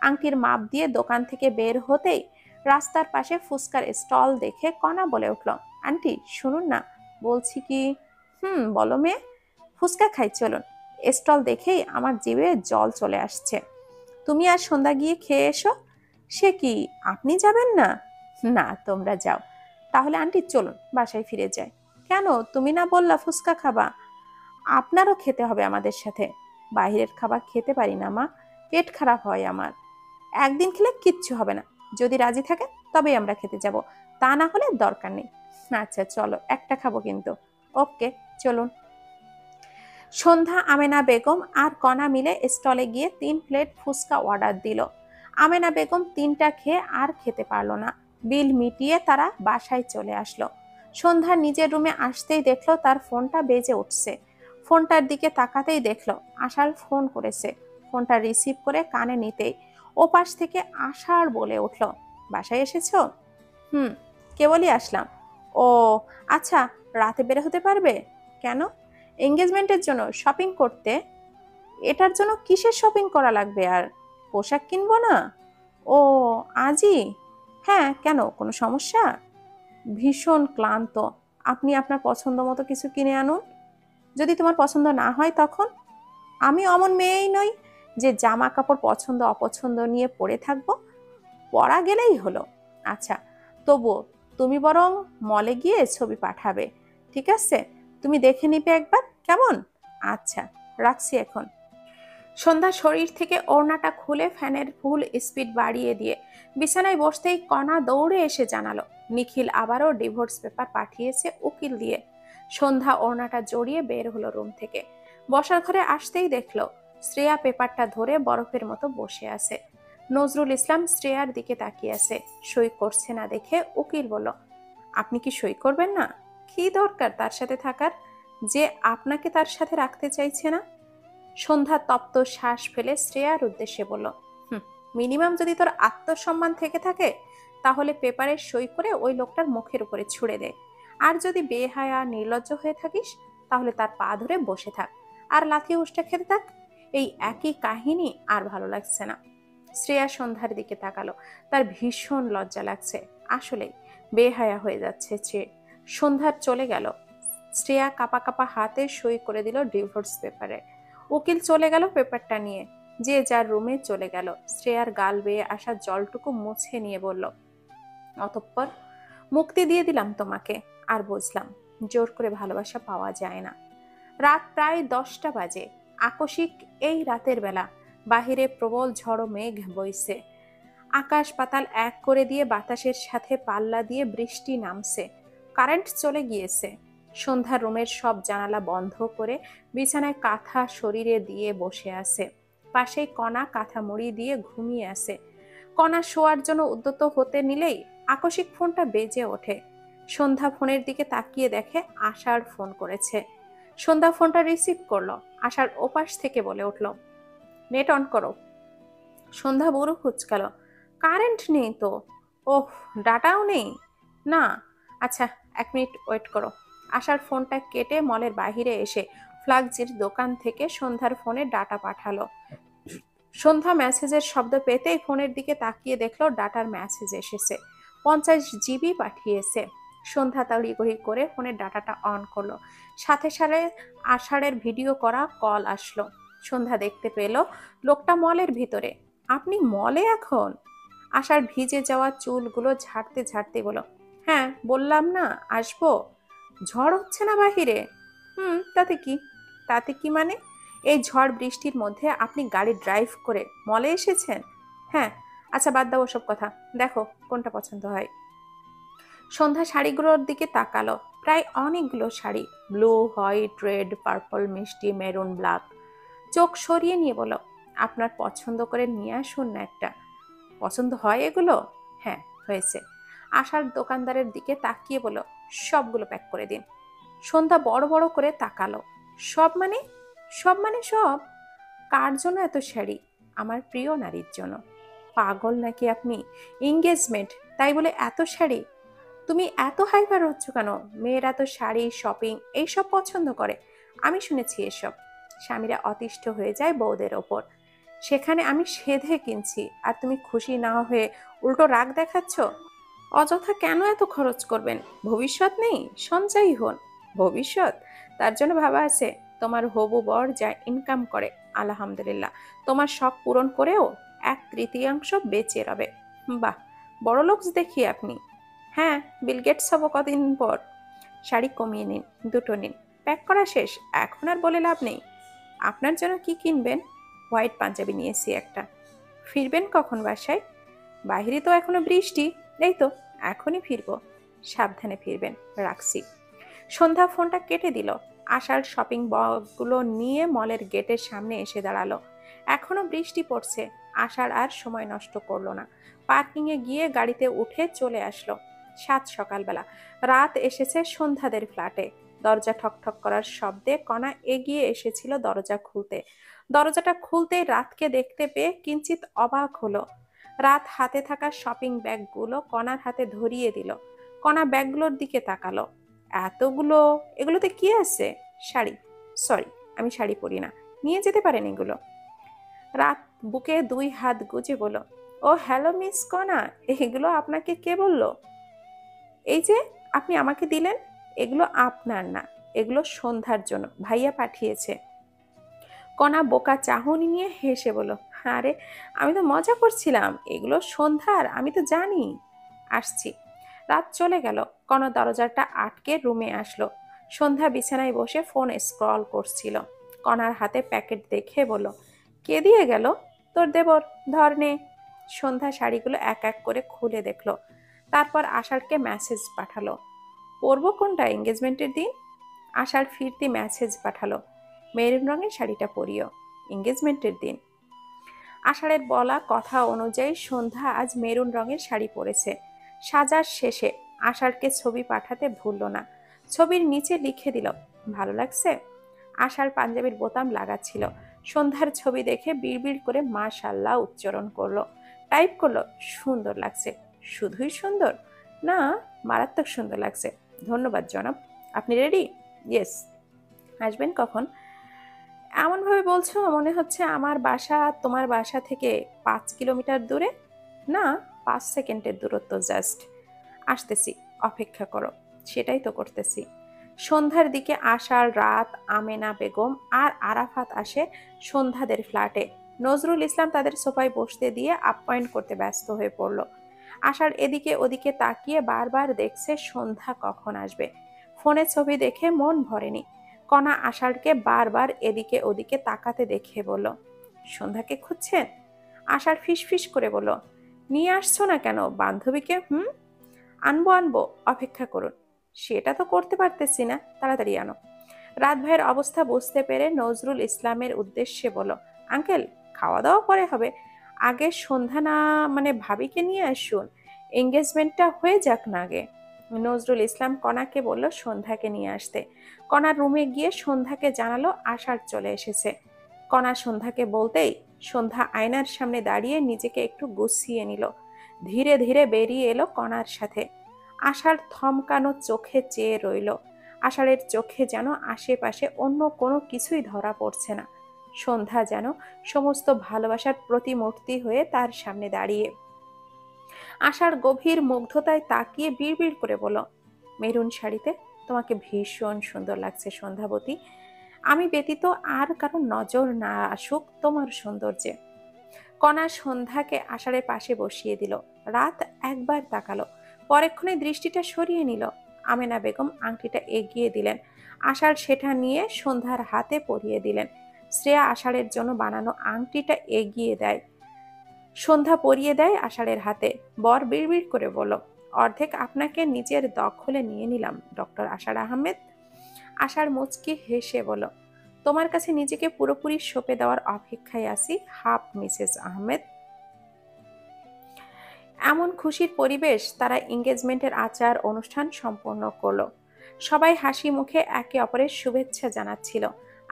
আংটির মাপ দিয়ে দোকান থেকে বের হতেই রাস্তার পাশে ফুচকার স্টল দেখে কণা বলে উঠল, আন্টি শুনুন না, বলছি কি। বলো মেয়ে। ফুচকা খাই চলুন। স্টল দেখেই আমার জিভে জল চলে আসছে। তুমি আর সন্ধ্যা গিয়ে খেয়ে এসো। সে কি, আপনি যাবেন না? না, তোমরা যাও। তাহলে আন্টি চলুন বাসায় ফিরে যাই। কেন, তুমি না বললা ফুচকা খাবা? আপনারও খেতে হবে আমাদের সাথে। বাইরের খাবার খেতে পারি না মা, পেট খারাপ হয় আমার। একদিন খেলে কিচ্ছু হবে না, যদি রাজি থাকেন তবেই আমরা খেতে যাব, তা না হলে দরকার নেই। আচ্ছা চলো, একটা খাবো কিন্তু। ওকে, চলুন। সন্ধ্যা, আমেনা বেগম আর কণা মিলে স্টলে গিয়ে 3 প্লেট ফুচকা অর্ডার দিল। আমেনা বেগম 3টা খেয়ে আর খেতে পারলো না। বিল মিটিয়ে তারা বাসায় চলে আসলো। সন্ধ্যা নিজের রুমে আসতেই দেখলো তার ফোনটা বেজে উঠছে। ফোনটার দিকে তাকাতেই দেখলো আশার ফোন করেছে। ফোনটা রিসিভ করে কানে নিতেই ওপাশ থেকে আশার বলে উঠল, বাসায় এসেছো? হুম, কেবলই আসলাম। ও আচ্ছা, রাতে বের হতে পারবে? কেন? এঙ্গেজমেন্টের জন্য শপিং করতে। এটার জন্য কিসের শপিং করা লাগবে আর? পোশাক কিনবো না? ও, আজই? হ্যাঁ, কেন, কোনো সমস্যা? ভীষণ ক্লান্ত। আপনি আপনার পছন্দ মতো কিছু কিনে আনুন। যদি তোমার পছন্দ না হয় তখন? আমি অমন মেয়েই নই যে জামা কাপড় পছন্দ অপছন্দ নিয়ে পরে থাকবো। পরা গেলেই হলো। আচ্ছা, তবুও তুমি বরং মলে গিয়ে ছবি পাঠাবে, ঠিক আছে? তুমি দেখে নিবে একবার, কেমন? আচ্ছা, রাখছি এখন। সন্ধ্যা শরীর থেকে ওড়নাটা খুলে ফ্যানের ফুল স্পিড বাড়িয়ে দিয়ে বিছানায় বসতেই কণা দৌড়ে এসে জানালো নিখিল আবারও ডিভোর্স পেপার পাঠিয়েছে উকিল দিয়ে। সন্ধ্যা ওড়নাটা জড়িয়ে বের হলো রুম থেকে। বসার ঘরে আসতেই দেখলো শ্রেয়া পেপারটা ধরে বরফের মতো বসে আছে। নজরুল ইসলাম শ্রেয়ার দিকে তাকিয়ে আছে, সই করছে না দেখে উকিল বলল, আপনি কি সই করবেন না? কি দরকার তার সাথে থাকার, যে আপনাকে তার সাথে রাখতে চাইছে না? সন্ধ্যা তপ্ত শ্বাস ফেলে শ্রেয়ার উদ্দেশ্যে বলল, মিনিমাম যদি তোর আত্মসম্মান থেকে থাকে তাহলে পেপারে সই করে ওই লোকটার মুখের উপরে ছুড়ে দে। আর যদি বেহায়া নির্লজ্জ হয়ে থাকিস তাহলে তার পা ধরে বসে থাক আর লাথি উষ্টা খেতে থাক। এই একই কাহিনী আর ভালো লাগছে না। শ্রেয়া সন্ধ্যার দিকে তাকালো, তার ভীষণ লজ্জা লাগছে। আসলেই বেহায়া হয়ে যাচ্ছে সে। সন্ধ্যার চলে গেল। শ্রেয়া কাপা কাপা হাতে সই করে দিল ডিভোর্স পেপারে। উকিল চলে গেল পেপারটা নিয়ে, যে যার রুমে চলে গেল। শ্রেয়ার গাল বেয়ে আসা জলটুকু মুছে নিয়ে বলল, অতঃপর মুক্তি দিয়ে দিলাম তোমাকে। আর বুঝলাম জোর করে ভালোবাসা পাওয়া যায় না। রাত প্রায় 10টা বাজে। আকস্মিক এই রাতের বেলা বাহিরে প্রবল ঝড়ো মেঘ বইছে। আকাশ পাতাল এক করে দিয়ে বাতাসের সাথে পাল্লা দিয়ে বৃষ্টি নামছে। কারেন্ট চলে গিয়েছে। সন্ধ্যা রুমের সব জানালা বন্ধ করে বিছানায় কাঁথা শরীরে দিয়ে বসে আছে। পাশেই কণা কাঁথা মুড়ি দিয়ে ঘুমিয়ে আছে। কণা শোয়ার জন্য উদ্যত হতে নিলেই আকস্মিক ফোনটা বেজে ওঠে। সন্ধ্যা ফোনের দিকে তাকিয়ে দেখে আশার ফোন করেছে। সন্ধ্যা ফোনটা রিসিভ করলো। আশার ওপাশ থেকে বলে উঠল, নেট অন করো। সন্ধ্যা বুড়ো কুচকালো, কারেন্ট নেই তো। ওহ, ডাটাও নেই? না। আচ্ছা, 1 মিনিট ওয়েট করো। আশার ফোনটা কেটে মলের বাহিরে এসে ফ্লাক্সির দোকান থেকে সন্ধ্যার ফোনে ডাটা পাঠালো। সন্ধ্যা মেসেজের শব্দ পেতেই ফোনের দিকে তাকিয়ে দেখলো ডাটার মেসেজ এসেছে। 50 জিবি পাঠিয়েছে। সন্ধ্যা তড়িঘড়ি করে ফোনের ডাটাটা অন করলো। সাথে সাথে আষাঢ়ের ভিডিও করা কল আসলো। সন্ধ্যা দেখতে পেল লোকটা মলের ভিতরে। আপনি মলে এখন? আশার ভিজে যাওয়া চুলগুলো ঝাড়তে ঝাড়তে বলো, হ্যাঁ বললাম না আসবো। ঝড় হচ্ছে না বাহিরে? তাতে কি? তাতে কি মানে? এই ঝড় বৃষ্টির মধ্যে আপনি গাড়ি ড্রাইভ করে মলে এসেছেন? হ্যাঁ। আচ্ছা বাদ দাও ওসব কথা, দেখো কোনটা পছন্দ হয়। সন্ধ্যা শাড়িগুলোর দিকে তাকালো। প্রায় অনেকগুলো sari, blue, white, red, purple, মিষ্টি, মেরুন, ব্ল্যাক। চোখ সরিয়ে নিয়ে বলো, আপনার পছন্দ করে নিয়ে আসুন না একটা। পছন্দ হয় এগুলো? হ্যাঁ হয়েছে। আশার দোকানদারের দিকে তাকিয়ে বলো, সবগুলো প্যাক করে দিন। সন্ধ্যা বড় বড় করে তাকালো। সব মানে? সব মানে সব? কার জন্য এত শাড়ি? আমার প্রিয় নারীর জন্য। পাগল নাকি আপনি? এঙ্গেজমেন্ট তাই বলে এত শাড়ি? তুমি এত হাইপার হচ্ছ কেন? মেয়েরা তো শাড়ি, শপিং এইসব পছন্দ করে। আমি শুনেছি এসব। স্বামীরা অতিষ্ঠ হয়ে যায় বউদের ওপর, সেখানে আমি সেধে কিনছি আর তুমি খুশি না হয়ে উল্টো রাগ দেখাচ্ছ। অযথা কেন এত খরচ করবেন? ভবিষ্যৎ নেই? সঞ্চয়ী হন। ভবিষ্যৎ? তার জন্য ভাবা আছে? তোমার হবু বর যা ইনকাম করে আলহামদুলিল্লাহ তোমার শখ পূরণ করেও 1/3 বেঁচে রবে। বাহ, বড় লোকস দেখি আপনি। হ্যাঁ, বিল গেটস হব কদিন পর। শাড়ি কমিয়ে নিন, দুটো নিন। প্যাক করা শেষ, এখন আর বলে লাভ নেই। আপনার জন্য কি কিনবেন? হোয়াইট পাঞ্জাবি নিয়েছি একটা। ফিরবেন কখন বাসায়? বাইরে তো এখনো বৃষ্টি। এই তো এখনই ফিরবো। সাবধানে ফিরবেন, রাখছি। সন্ধ্যা ফোনটা কেটে দিল। আশার শপিং ব্যাগগুলো নিয়ে মলের গেটের সামনে এসে দাঁড়ালো। এখনো বৃষ্টি পড়ছে। আশার আর সময় নষ্ট করলো না, পার্কিংয়ে গিয়ে গাড়িতে উঠে চলে আসলো। সাত সকালবেলা রাত এসেছে সন্ধ্যাদের ফ্ল্যাটে। দরজা ঠকঠক করার শব্দে কণা এগিয়ে এসেছিল দরজা খুলতে। দরজাটা খুলতেই রাতকে দেখতে পেয়ে কিঞ্চিত অবাক হলো। রাত হাতে থাকা শপিং ব্যাগগুলো কণার হাতে ধরিয়ে দিল। কণা ব্যাগগুলোর দিকে তাকালো। এতগুলো, এগুলোতে কি আছে? শাড়ি। সরি, আমি শাড়ি পরি না, নিয়ে যেতে পারেন এগুলো। রাত বুকে 2 হাত গুজে বলল, ও হ্যালো মিস কণা, এগুলো আপনাকে কে বলল? এই যে আপনি আমাকে দিলেন। এগুলো আপনার না, এগুলো সন্ধ্যার জন্য, ভাইয়া পাঠিয়েছে। কণা বোকা চাহনি নিয়ে হেসে বলল, আরে আমি তো মজা করছিলাম, এগুলো সন্ধ্যার, আমি তো জানি। আসছি। রাত চলে গেল। কণা দরজাটা আটকে রুমে আসলো। সন্ধ্যা বিছানায় বসে ফোন স্ক্রল করছিল। কণার হাতে প্যাকেট দেখে বলল, কে দিয়ে গেল? তোর দেবর, ধর নে। সন্ধ্যা শাড়িগুলো এক এক করে খুলে দেখলো। তারপর আষাঢ়কে মেসেজ পাঠালো। পরবো কোনটা এঙ্গেজমেন্টের দিন? আষাঢ় ফিরতি মেসেজ পাঠালো, মেরুন রঙের শাড়িটা পরিও, এঙ্গেজমেন্টের দিন। আষাঢ়ের বলা কথা অনুযায়ী সন্ধ্যা আজ মেরুন রঙের শাড়ি পরেছে। সাজার শেষে আষাঢ়কে ছবি পাঠাতে ভুলল না। ছবির নিচে লিখে দিল, ভালো লাগছে। আষাঢ় পাঞ্জাবির বোতাম লাগাচ্ছিল। সন্ধ্যার ছবি দেখে বিড়বিড় করে মাশাআল্লাহ উচ্চারণ করলো। টাইপ করলো, সুন্দর লাগছে। শুধুই সুন্দর না, মারাত্মক সুন্দর লাগছে। ধন্যবাদ জনাব। আপনি রেডি? ইয়েস। আসবেন কখন? এমনভাবে বলছো মনে হচ্ছে আমার বাসা তোমার বাসা থেকে 5 কিলোমিটার দূরে। না, 5 সেকেন্ডের দূরত্ব জাস্ট। আসতেছি, অপেক্ষা করো। সেটাই তো করতেছি। সন্ধ্যার দিকে আশার, রাত, আমেনা বেগম আর আরাফাত আসে সন্ধ্যাদের ফ্ল্যাটে। নজরুল ইসলাম তাদের সোফায় বসতে দিয়ে আপ্যায়ন করতে ব্যস্ত হয়ে পড়ল। আশার এদিকে ওদিকে তাকিয়ে বারবার দেখছে সন্ধ্যা কখন আসবে। ফোনে ছবি দেখে মন ভরেনি। কণা আষাঢ়কে বারবার এদিকে ওদিকে তাকাতে দেখে বলল, সন্ধ্যাকে খুঁজছেন? আষাঢ় ফিসফিস করে বলল, নিয়ে আসছো না কেন বান্ধবীকে? আনবো আনবো, অপেক্ষা করুন। সেটা তো করতে পারতেছি না, তাড়াতাড়ি আনো। রাত ভাইয়ের অবস্থা বুঝতে পেরে নজরুল ইসলামের উদ্দেশ্যে বলল, আঙ্কেল খাওয়া দাওয়া পরে হবে, আগে সন্ধ্যা না মানে ভাবিকে নিয়ে আসুন, এঙ্গেজমেন্টটা হয়ে যাক না আগে। নজরুল ইসলাম কণাকে বলল সন্ধ্যাকে নিয়ে আসতে। কণার রুমে গিয়ে সন্ধ্যাকে জানালো আষাঢ় চলে এসেছে। কণা সন্ধ্যাকে বলতেই সন্ধ্যা আয়নার সামনে দাঁড়িয়ে নিজেকে একটু গুছিয়ে নিল। ধীরে ধীরে বেরিয়ে এলো কণার সাথে। আষাঢ় থমকানো চোখে চেয়ে রইল। আষাঢ়ের চোখে যেন আশেপাশে অন্য কোনো কিছুই ধরা পড়ছে না। সন্ধ্যা যেন সমস্ত ভালোবাসার প্রতিমূর্তি হয়ে তার সামনে দাঁড়িয়ে। আশার গভীর মুগ্ধতায় তাকিয়ে বিড়বিড় করে বলল, মেরুন শাড়িতে তোমাকে ভীষণ সুন্দর লাগছে সন্ধ্যাবতী। আমি ব্যতীত আর কারো নজর না আসুক তোমার সৌন্দর্যে। কণা সন্ধ্যাকে আষাঢ়ের পাশে বসিয়ে দিল। রাত একবার তাকালো, পরেক্ষণে দৃষ্টিটা সরিয়ে নিল। আমেনা বেগম আংটিটা এগিয়ে দিলেন। আষাঢ় সেটা নিয়ে সন্ধ্যার হাতে পরিয়ে দিলেন। শ্রেয়া আষাঢ়ের জন্য বানানো আংটিটা এগিয়ে দেয়, সন্ধ্যা পরিয়ে দেয় আষাঢ়ের হাতে। বর বিড়বিড় করে বলল, অর্ধেক আপনাকে নিজের দখলে নিয়ে নিলাম ডক্টর আষাঢ় আহমেদ। আষাঢ় মুচকি হেসে বলল, তোমার কাছে নিজেকে পুরোপুরি সঁপে দেওয়ার অপেক্ষায় আছি হাফ মিসেস আহমেদ। এমন খুশির পরিবেশ, তারা এঙ্গেজমেন্টের আচার অনুষ্ঠান সম্পন্ন করলো। সবাই হাসি মুখে একে অপরের শুভেচ্ছা জানাচ্ছিল।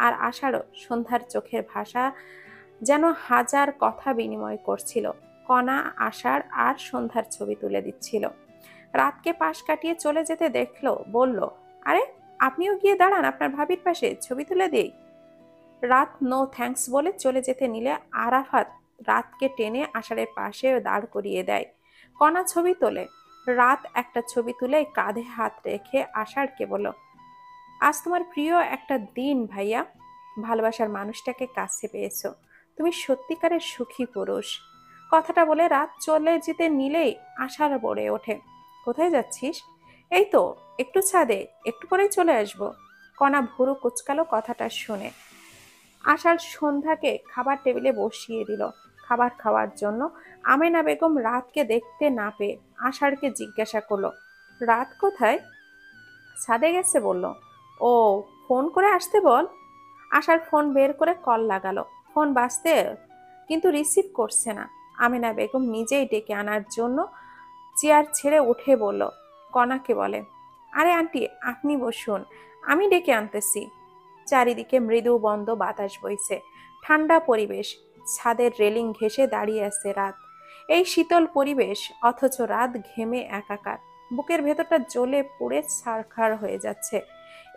আর আষাঢ়ও সন্ধ্যার চোখের ভাষা যেন হাজার কথা বিনিময় করছিল। কণা আষাঢ় আর সন্ধ্যার ছবি তুলে দিচ্ছিল। রাতকে পাশ কাটিয়ে চলে যেতে দেখলো, বলল, আরে আপনিও গিয়ে দাঁড়ান আপনার ভাবির পাশে, ছবি তুলে দিই। রাত নো থ্যাঙ্কস বলে চলে যেতে নিলে আরাফাত রাতকে টেনে আষাঢ়ের পাশে দাঁড় করিয়ে দেয়। কণা ছবি তোলে। রাত একটা ছবি তুলে কাঁধে হাত রেখে আষাঢ়কে বলল, আজ তোমার প্রিয় একটা দিন ভাইয়া। ভালোবাসার মানুষটাকে কাছে পেয়েছো। তুমি সত্যিকারের সুখী পুরুষ। কথাটা বলে রাত চলে যেতে নিলেই আশার পড়ে ওঠে। কোথায় যাচ্ছিস? এই তো একটু ছাদে, একটু পরেই চলে আসবো। কণা ভুরু কুচকালো কথাটা শুনে। আশার সন্ধ্যাকে খাবার টেবিলে বসিয়ে দিল। খাবার খাওয়ার জন্য আমেনা বেগম রাতকে দেখতে না পেয়ে আশারকে জিজ্ঞাসা করলো, রাত কোথায়? ছাদে গেছে বলল। ও, ফোন করে আসতে বল। আশার ফোন বের করে কল লাগালো। ফোন বাজতে কিন্তু রিসিভ করছে না। আমেনা বেগম নিজেই ডেকে আনার জন্য চেয়ার ছেড়ে উঠে বলল, কণাকে বলে, আরে আন্টি আপনি বসুন, আমি ডেকে আনতেছি। চারিদিকে মৃদু বন্ধ বাতাস বইছে, ঠান্ডা পরিবেশ। ছাদের রেলিং ঘেঁষে দাঁড়িয়ে আছে রাত। এই শীতল পরিবেশ, অথচ রাত ঘেমে একাকার। বুকের ভেতরটা জ্বলে পুড়ে ছারখার হয়ে যাচ্ছে।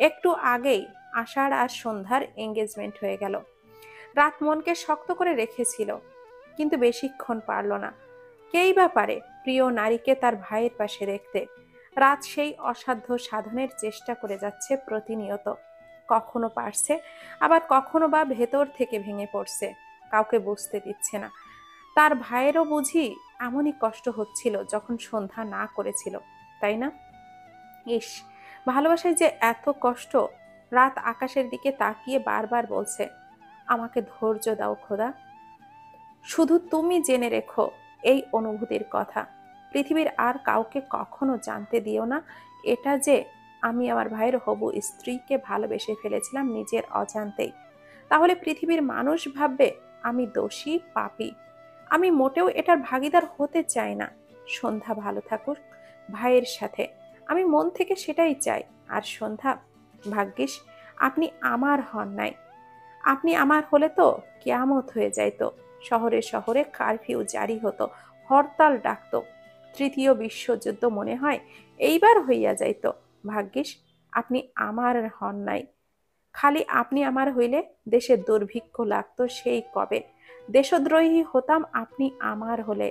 একটু আগেই আষাঢ় আর সন্ধ্যার এঙ্গেজমেন্ট হয়ে গেল। রাত মনকে শক্ত করে রেখেছিল, কিন্তু বেশিক্ষণ পারল না। কেই বা পারে প্রিয় নারীকে তার ভাইয়ের পাশে দেখতে। রাত সেই অসাধ্য সাধনের চেষ্টা করে যাচ্ছে প্রতিনিয়ত। কখনো পারছে, আবার কখনো বা ভেতর থেকে ভেঙে পড়ছে। কাউকে বুঝতে দিচ্ছে না। তার ভাইয়েরও বুঝি এমনই কষ্ট হচ্ছিল যখন সন্ধ্যা না করেছিল, তাই না? ইস, ভালোবাসায় যে এত কষ্ট। রাত আকাশের দিকে তাকিয়ে বারবার বলছে, আমাকে ধৈর্য দাও খোদা। শুধু তুমি জেনে রেখো এই অনুভূতির কথা। পৃথিবীর আর কাউকে কখনো জানতে দিও না এটা যে আমি আমার ভাইয়ের হবু স্ত্রীকে ভালোবেসে ফেলেছিলাম নিজের অজান্তেই। তাহলে পৃথিবীর মানুষ ভাববে আমি দোষী, পাপী। আমি মোটেও এটার ভাগিদার হতে চাই না। সন্ধ্যা ভালো থাকুক ভাইয়ের সাথে, আমি মন থেকে সেটাই চাই। আর সন্ধ্যা, ভাগ্যিস আপনি আমার হন নাই। আপনি আমার হলে তো কেয়ামত হয়ে যাইতো। শহরে শহরে কারফিউ জারি হতো, হরতাল ডাকতো। তৃতীয় বিশ্বযুদ্ধ মনে হয় এইবার হইয়া যাইতো। ভাগ্যিস আপনি আমার হন নাই। খালি আপনি আমার হইলে দেশে দুর্ভিক্ষ লাগতো সেই কবে। দেশদ্রোহী হতাম আপনি আমার হলে।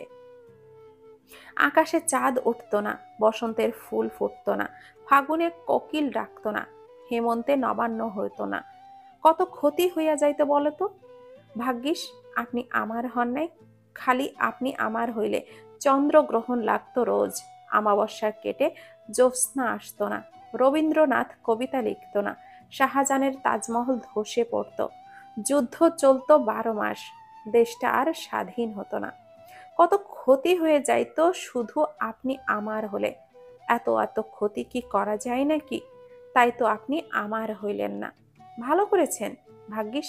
আকাশে চাঁদ উঠতো না, বসন্তের ফুল ফুটতো না, ফাগুনে কোকিল ডাকতো না, হেমন্তে নবান্ন হইতো না। কত ক্ষতি হইয়া যাইতো বলতো। ভাগ্যিস আপনি আমার হন নাই। খালি আপনি আমার হইলে চন্দ্রগ্রহণ লাগতো রোজ, আমাবস্যা কেটে জ্যোৎস্না আসতো না, রবীন্দ্রনাথ কবিতা লিখতো না, শাহজাহানের তাজমহল ধসে পড়তো, যুদ্ধ চলতো 12 মাস, দেশটা আর স্বাধীন হতো না। কত ক্ষতি হয়ে যাইতো শুধু আপনি আমার হলে। এত এত ক্ষতি কি করা যায় নাকি? তাই তো আপনি আমার হইলেন না। ভালো করেছেন। ভাগ্যিস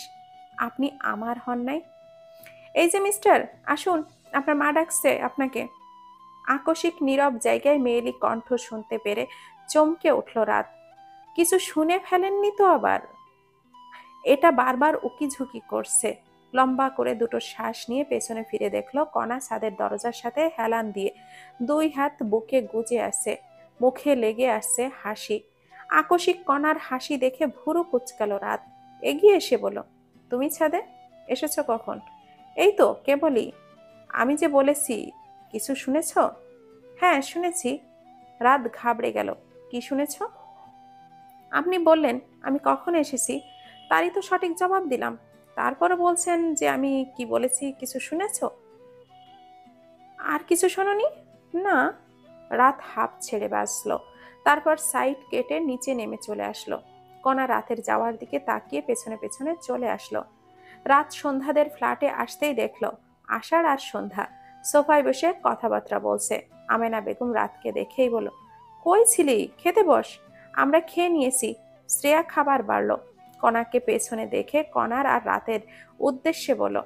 আপনি আমার হন নাই। এই যে মিস্টার, আসুন, আপনার মা ডাকছে আপনাকে। আকস্মিক নীরব জায়গায় মেয়েলি কণ্ঠ শুনতে পেরে চমকে উঠল রাত। কিছু শুনে ফেলেননি তো আবার? এটা বারবার উকিঝুঁকি করছে। লম্বা করে দুটো শ্বাস নিয়ে পেছনে ফিরে দেখলো কণা ছাদের দরজার সাথে হেলান দিয়ে 2 হাত বুকে গুজে আছে, মুখে লেগে আসছে হাসি। আকস্মিক কণার হাসি দেখে ভুরু কুচকালো রাত। এগিয়ে এসে বলল, তুমি ছাদে এসেছো কখন? এই তো কেবলই। আমি যে বলেছি, কিছু শুনেছ? হ্যাঁ শুনেছি। রাত ঘাবড়ে গেল। কি শুনেছ? আপনি বললেন আমি কখন এসেছি, তারই তো সঠিক জবাব দিলাম। তারপরও বলছেন যে আমি কি বলেছি কিছু শুনেছ? আর কিছু শোনোনি? না। রাত হাঁপ ছেড়ে বাঁচলো। তারপর সাইড কেটে নিচে নেমে চলে আসলো। কণা রাতের যাওয়ার দিকে তাকিয়ে পেছনে পেছনে চলে আসলো। রাত সন্ধ্যাদের ফ্ল্যাটে আসতেই দেখলো আষাঢ় আর সন্ধ্যা সোফায় বসে কথাবার্তা বলছে। আমেনা বেগম রাতকে দেখেই বলল, কই ছিলি? খেতে বস। আমরা খেয়ে নিয়েছি। শ্রেয়া খাবার বাড়লো। কণাকে পেছনে দেখে কণার আর রাতের উদ্দেশ্যে বলল,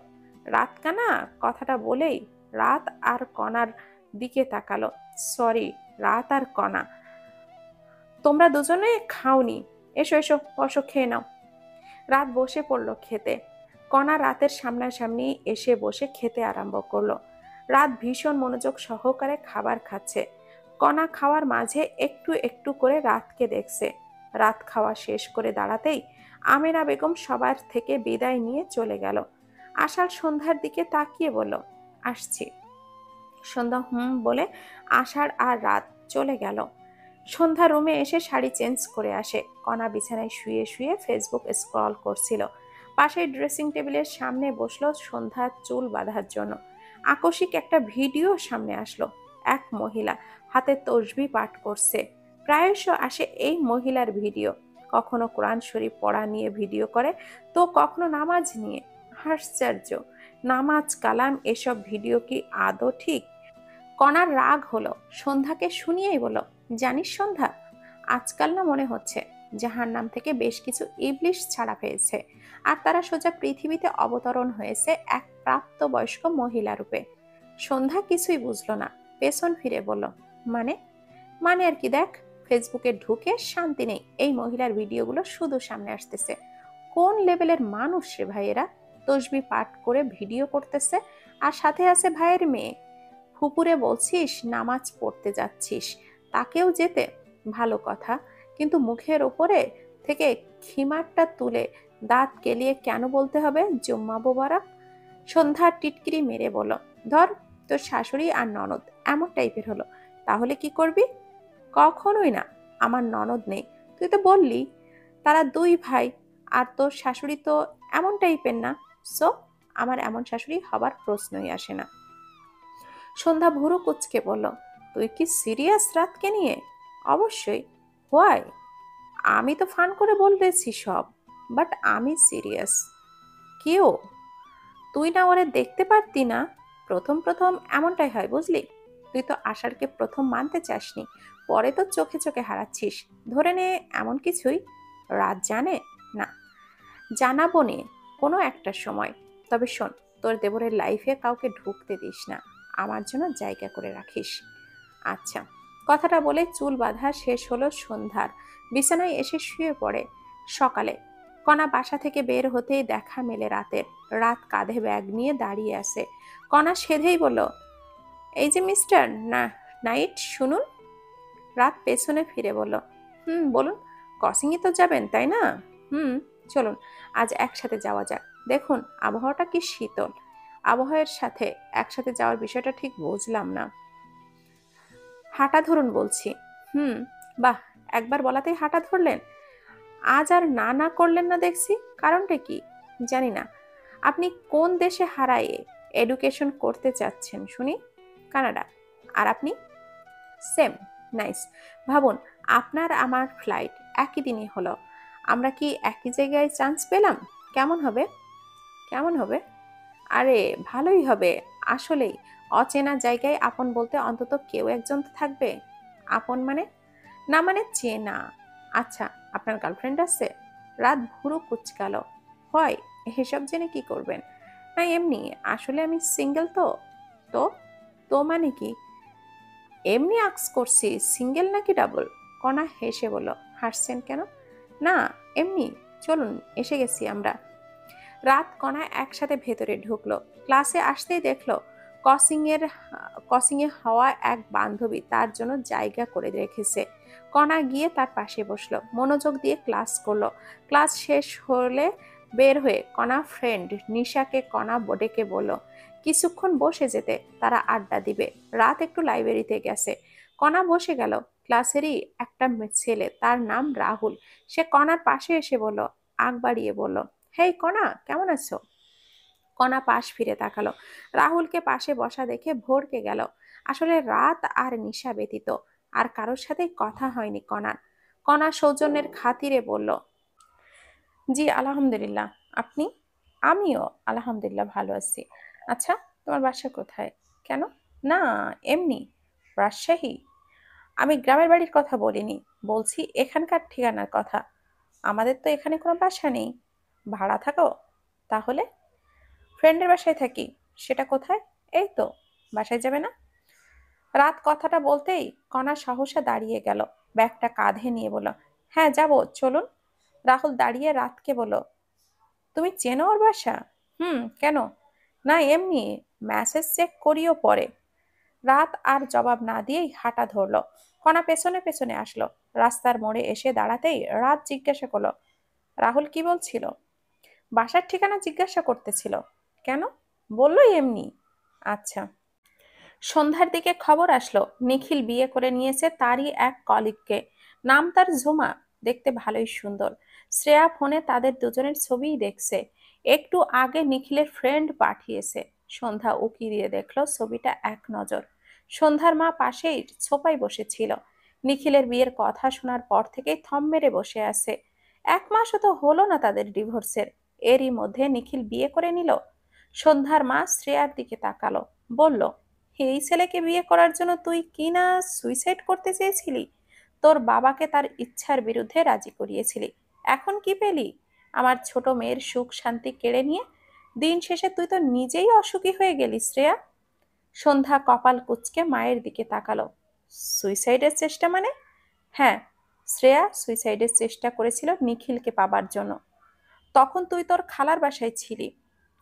রাত কানা। কথাটা বলেই রাত আর কণার দিকে তাকালো। সরি, রাত আর কণা, তোমরা দুজনে খাওনি। এসো এসো, বসো, খেয়ে নাও। রাত বসে পড়ল খেতে। কণা রাতের সামনাসামনি এসে বসে খেতে আরম্ভ করলো। রাত ভীষণ মনোযোগ সহকারে খাবার খাচ্ছে। কণা খাওয়ার মাঝে একটু একটু করে রাতকে দেখছে। রাত খাওয়া শেষ করে দাঁড়াতেই আমেনা বেগম সবার থেকে বিদায় নিয়ে চলে গেল। আষাঢ় সন্ধ্যার দিকে তাকিয়ে বলল, আসছি। সন্ধ্যা হুম বলে আষাঢ় আর রাত চলে গেল। সন্ধ্যা রুমে এসে শাড়ি চেঞ্জ করে আসে। কণা বিছানায় শুয়ে শুয়ে ফেসবুক স্ক্রল করছিল। পাশের ড্রেসিং টেবিলের সামনে বসলো সন্ধ্যা চুল বাঁধার জন্য। আকস্মিক একটা ভিডিও সামনে আসলো। এক মহিলা হাতে তসবিহ পাঠ করছে। প্রায়শ আসে এই মহিলার ভিডিও। কখনো কোরআন শরীফ পড়া নিয়ে ভিডিও করে, তো কখনো নামাজ নিয়ে। আশ্চর্য, নামাজ কালাম এসব ভিডিও কি আদৌ ঠিক? কণার রাগ হলো, সন্ধ্যাকে শুনিয়েই বলল, জানিস সন্ধ্যা, আজকাল না মনে হচ্ছে জাহান্নাম থেকে বেশ কিছু ইবলিশ ছাড়া পেয়েছে, আর তারা সোজা পৃথিবীতে অবতরণ হয়েছে এক প্রাপ্তবয়স্ক মহিলা রূপে। সন্ধ্যা কিছুই বুঝলো না, পেছন ফিরে বলল, মানে? মানে আর কি, দেখ, ফেসবুকে ঢুকে শান্তি নেই। এই মহিলার ভিডিওগুলো শুধু সামনে আসতেছে। কোন লেভেলের মানুষ রে ভাই এরা! তসবি পাঠ করে ভিডিও করতেছে, আর সাথে আছে ভাইয়ের মেয়ে। ফুপুরে বলছিস নামাজ পড়তে যাচ্ছিস, তাকেও যেতে, ভালো কথা, কিন্তু মুখের ওপরে থেকে খিমারটা তুলে দাঁত কেলিয়ে কেন বলতে হবে জুম্মা মোবারক? সন্ধ্যা টিটকিরি মেরে বলল, ধর, তোর শাশুড়ি আর ননদ এমন টাইপের হলো, তাহলে কি করবি? কখনোই না, আমার ননদ নেই। তুই তো বললি তারা দুই ভাই, আর তোর শাশুড়ি তো এমন টাইপের না। সো আমার এমন শাশুড়ি হবার প্রশ্নই আসে না। সন্ধ্যা ভুরু কুচকে বলল, তুই কি সিরিয়াস রাতকে নিয়ে? অবশ্যই। হোয়াই? আমি তো ফান করে বলতেছি সব, বাট আমি সিরিয়াস। কেউ? তুই না ওরে দেখতে পারতি না? প্রথম প্রথম এমনটাই হয়, বুঝলি? তুই তো আষাঢ়কে প্রথম মানতে চাসনি, পরে তো চোখে চোখে হারাচ্ছিস। ধরে নে এমন কিছুই। রাত জানে না? জানাবো নে কোনো একটা সময়। তবে শোন, তোর দেবরের লাইফে কাউকে ঢুকতে দিস না, আমার জন্য জায়গা করে রাখিস। আচ্ছা। কথাটা বলে চুল বাঁধা শেষ হলো সন্ধ্যার। বিছানায় এসে শুয়ে পড়ে। সকালে কণা বাসা থেকে বের হতেই দেখা মেলে রাতের। রাত কাঁধে ব্যাগ নিয়ে দাঁড়িয়ে আছে। কণা সেধেই বলল, এই যে মিস্টার না নাইট, শুনুন। রাত পেছনে ফিরে বলল, বলুন। ক্রসিংয়ে তো যাবেন, তাই না? হুম, চলুন আজ একসাথে যাওয়া যাক। দেখুন আবহাওয়াটা কি শীতল। আবহাওয়ার সাথে একসাথে যাওয়ার বিষয়টা ঠিক বুঝলাম না। হাঁটা ধরুন বলছি। বাহ, একবার বলাতেই হাঁটা ধরলেন। আজ আর না না করলেন না দেখছি, কারণটা কি? জানি না। আপনি কোন দেশে হারায়ে এডুকেশন করতে চাচ্ছেন শুনি? কানাডা। আর আপনি? সেম। নাইস। ভাবুন, আপনার আমার ফ্লাইট একই দিনই হলো, আমরা কি একই জায়গায় চান্স পেলাম? কেমন হবে? কেমন হবে? আরে ভালোই হবে। আসলেই অচেনা জায়গায় আপন বলতে অন্তত কেউ একজন তো থাকবে। আপন মানে? না মানে চেনা। আচ্ছা, আপনার গার্লফ্রেন্ড আছে? রাত ভুরু কুচকালো। হয়, এসব জেনে কি করবেন? না এমনি, আসলে আমি সিঙ্গেল তো। তো? তো মানে কি? এমনি আক্স করছি, সিঙ্গেল নাকি ডাবল? কণা হেসে বলল। হাসছেন কেন? না এমনি, চলুন এসে গেছি আমরা। রাত কণা একসাথে ভেতরে ঢুকলো। ক্লাসে আসতেই দেখলো কসিংয়ে হওয়া এক বান্ধবী তার জন্য জায়গা করে রেখেছে। কণা গিয়ে তার পাশে বসলো, মনোযোগ দিয়ে ক্লাস করলো। ক্লাস শেষ হলে বের হয়ে কণা ফ্রেন্ড নিশাকে কণা ডেকে বলল কিছুক্ষণ বসে যেতে, তারা আড্ডা দিবে। রাত একটু লাইব্রেরিতে গেছে। কণা বসে গেল। ক্লাসেরই একটা ছেলে, তার নাম রাহুল, সে কণার পাশে এসে বলল, আগ বাড়িয়ে বলল, হেই কণা, কেমন আছো? কণা পাশ ফিরে তাকালো। রাহুলকে পাশে বসা দেখে ভড়কে গেল। আসলে রাত আর নিশা ব্যতীত আর কারোর সাথে কথা হয়নি কণার। কণা সৌজন্যের খাতিরে বলল, জি আলহামদুলিল্লাহ। আপনি? আমিও আলহামদুলিল্লাহ ভালো আছি। আচ্ছা, তোমার বাসা কোথায়? কেন? না এমনি। রাজশাহী? আমি গ্রামের বাড়ির কথা বলিনি, বলছি এখানকার ঠিকানার কথা। আমাদের তো এখানে কোনো বাসা নেই। ভাড়া থাকো? তাহলে? ফ্রেন্ডের বাসায় থাকি। সেটা কোথায়? এই তো। বাসায় যাবে না? রাত কথাটা বলতেই কণা সহসা দাঁড়িয়ে গেল। ব্যাগটা কাঁধে নিয়ে বলল, হ্যাঁ যাব, চলুন। রাহুল দাঁড়িয়ে রাতকে বলল, তুমি চেনো ওর বাসা? কেন? না এমনি, মেসেজ চেক করিও পরে। রাত আর জবাব না দিয়েই হাঁটা ধরলো। কণা পেছনে পেছনে আসলো। রাস্তার মোড়ে এসে দাঁড়াতেই রাত জিজ্ঞাসা করলো, রাহুল কি বলছিল? বাসার ঠিকানা জিজ্ঞাসা করতেছিল। কেন? বললো এমনি। আচ্ছা। সন্ধ্যার দিকে খবর আসলো নিখিল বিয়ে করে নিয়েছে তারই এক কলিগকে। নাম তার ঝুমা, দেখতে ভালোই সুন্দর। শ্রেয়া ফোনে তাদের দুজনের ছবিই দেখছে। একটু আগে নিখিলের ফ্রেন্ড পাঠিয়েছে। সন্ধ্যা উকি দিয়ে দেখলো ছবিটা এক নজর। সন্ধ্যার মা পাশেই সোফায় বসেছিল। নিখিলের বিয়ের কথা শোনার পর থেকেই থম মেরে বসে আছে। 1 মাসও তো হলো না তাদের ডিভোর্সের, এরই মধ্যে নিখিল বিয়ে করে নিল। সন্ধ্যার মা শ্রেয়ার দিকে তাকালো, বলল, এই ছেলেকে বিয়ে করার জন্য তুই কি না সুইসাইড করতে চেয়েছিলি? তোর বাবাকে তার ইচ্ছার বিরুদ্ধে রাজি করিয়েছিলি, এখন কি পেলি? আমার ছোট মেয়ের সুখ শান্তি কেড়ে নিয়ে দিন শেষে তুই তো নিজেই অসুখী হয়ে গেলি শ্রেয়া। সন্ধ্যা কপাল কুঁচকে মায়ের দিকে তাকালো। সুইসাইডের চেষ্টা মানে? হ্যাঁ, শ্রেয়া সুইসাইডের চেষ্টা করেছিল নিখিলকে পাবার জন্য। তখন তুই তোর খালার বাসায় ছিলি।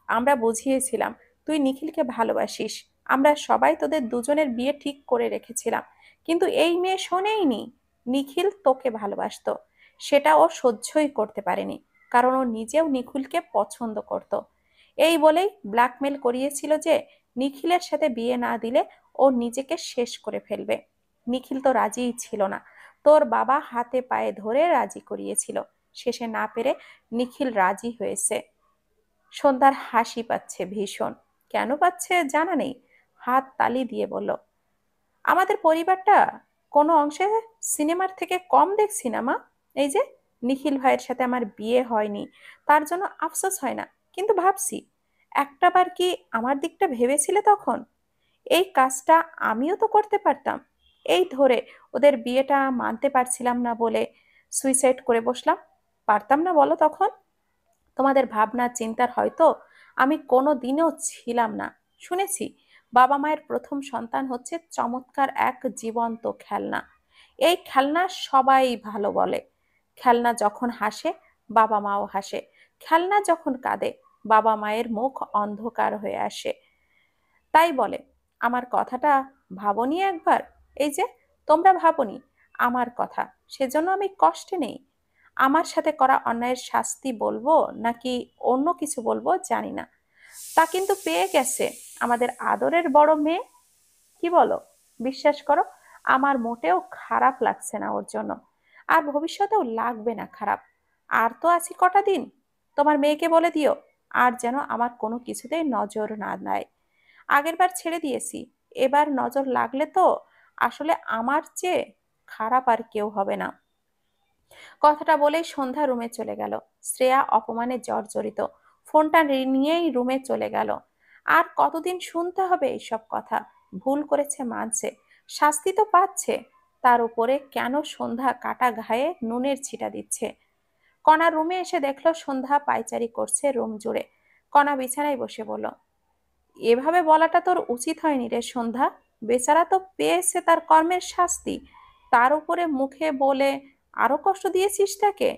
আমরা বুঝিয়েছিলাম তুই নিখিলকে ভালোবাসিস। আমরা সবাই তোদের দুজনের বিয়ে ঠিক করে রেখেছিলাম, কিন্তু এই মেয়ে শোনেইনি। নিখিল তোকে ভালোবাসতো, সেটা ও সহ্যই করতে পারেনি, কারণ ও নিজেও নিখিলকে পছন্দ করত। এই বলেই ব্ল্যাকমেল করিয়েছিল যে নিখিলের সাথে বিয়ে না দিলে ও নিজেকে শেষ করে ফেলবে। নিখিল তো রাজিই ছিল না, তোর বাবা হাতে পায়ে ধরে রাজি করিয়েছিল। শেষে না পেরে নিখিল রাজি হয়েছে। সন্ধ্যার হাসি পাচ্ছে ভীষণ। কেন পাচ্ছে জানা নেই, হাত তালি দিয়ে বলল, আমাদের পরিবারটা কোনো অংশে সিনেমার থেকে কম দেখছি না মা। এই যে নিখিল ভাইয়ের সাথে আমার বিয়ে হয়নি, তার জন্য আফসোস হয় না, কিন্তু ভাবছি একটাবার কি আমার দিকটা ভেবেছিলে তখন? এই কাজটা আমিও তো করতে পারতাম। এই ধরে ওদের বিয়েটা মানতে পারছিলাম না বলে সুইসাইড করে বসলাম। পারতাম না বলো তখন? তোমাদের ভাবনা চিন্তার হয়তো আমি কোনো দিনও ছিলাম না। শুনেছি বাবা মায়ের প্রথম সন্তান হচ্ছে চমৎকার এক জীবন্ত খেলনা। এই খেলনা সবাই ভালো বলে। খেলনা যখন হাসে বাবা মাও হাসে, খেলনা যখন কাঁদে বাবা মায়ের মুখ অন্ধকার হয়ে আসে। তাই বলে, আমার কথাটা ভাবনি একবার? এই যে তোমরা ভাবনি আমার কথা, সেজন্য আমি কষ্টে নেই। আমার সাথে করা অন্যায়ের শাস্তি বলবো নাকি অন্য কিছু বলবো জানি না, তা কিন্তু পেয়ে গেছে আমাদের আদরের বড় মেয়ে। কি বলো? বিশ্বাস করো, আমার মোটেও খারাপ লাগছে না ওর জন্য, আর ভবিষ্যতেও লাগবে না খারাপ। আর তো আছি কটা দিন। তোমার মেয়েকে বলে দিও আর যেন আমার কোনো কিছুতেই নজর না দেয়। আগেরবার ছেড়ে দিয়েছি, এবার নজর লাগলে তো আসলে আমার চেয়ে খারাপ আর কেউ হবে না। কথাটা বলেই সন্ধ্যা রুমে চলে গেল। শ্রেয়া অপমানে জর্জরিত, ফোনটা নিয়েই রুমে চলে গেল। আর কতদিন শুনতে হবে এইসব কথা? ভুল করেছে মানছে, শাস্তি তো পাচ্ছে, তার উপরে কেন সন্ধ্যা কাটা ঘায়ে নুনের ছিটা দিচ্ছে? কণা রুমে এসে দেখলো সন্ধ্যা পায়চারি করছে রুম জুড়ে। কণা বিছানায় বসে বলল, এভাবে বলাটা তোর উচিত হয়নি রে সন্ধ্যা। বেচারা তো পেয়েছে তার কর্মের শাস্তি, তার উপরে মুখে বলে আরো কষ্ট দিয়েছিস তাকে।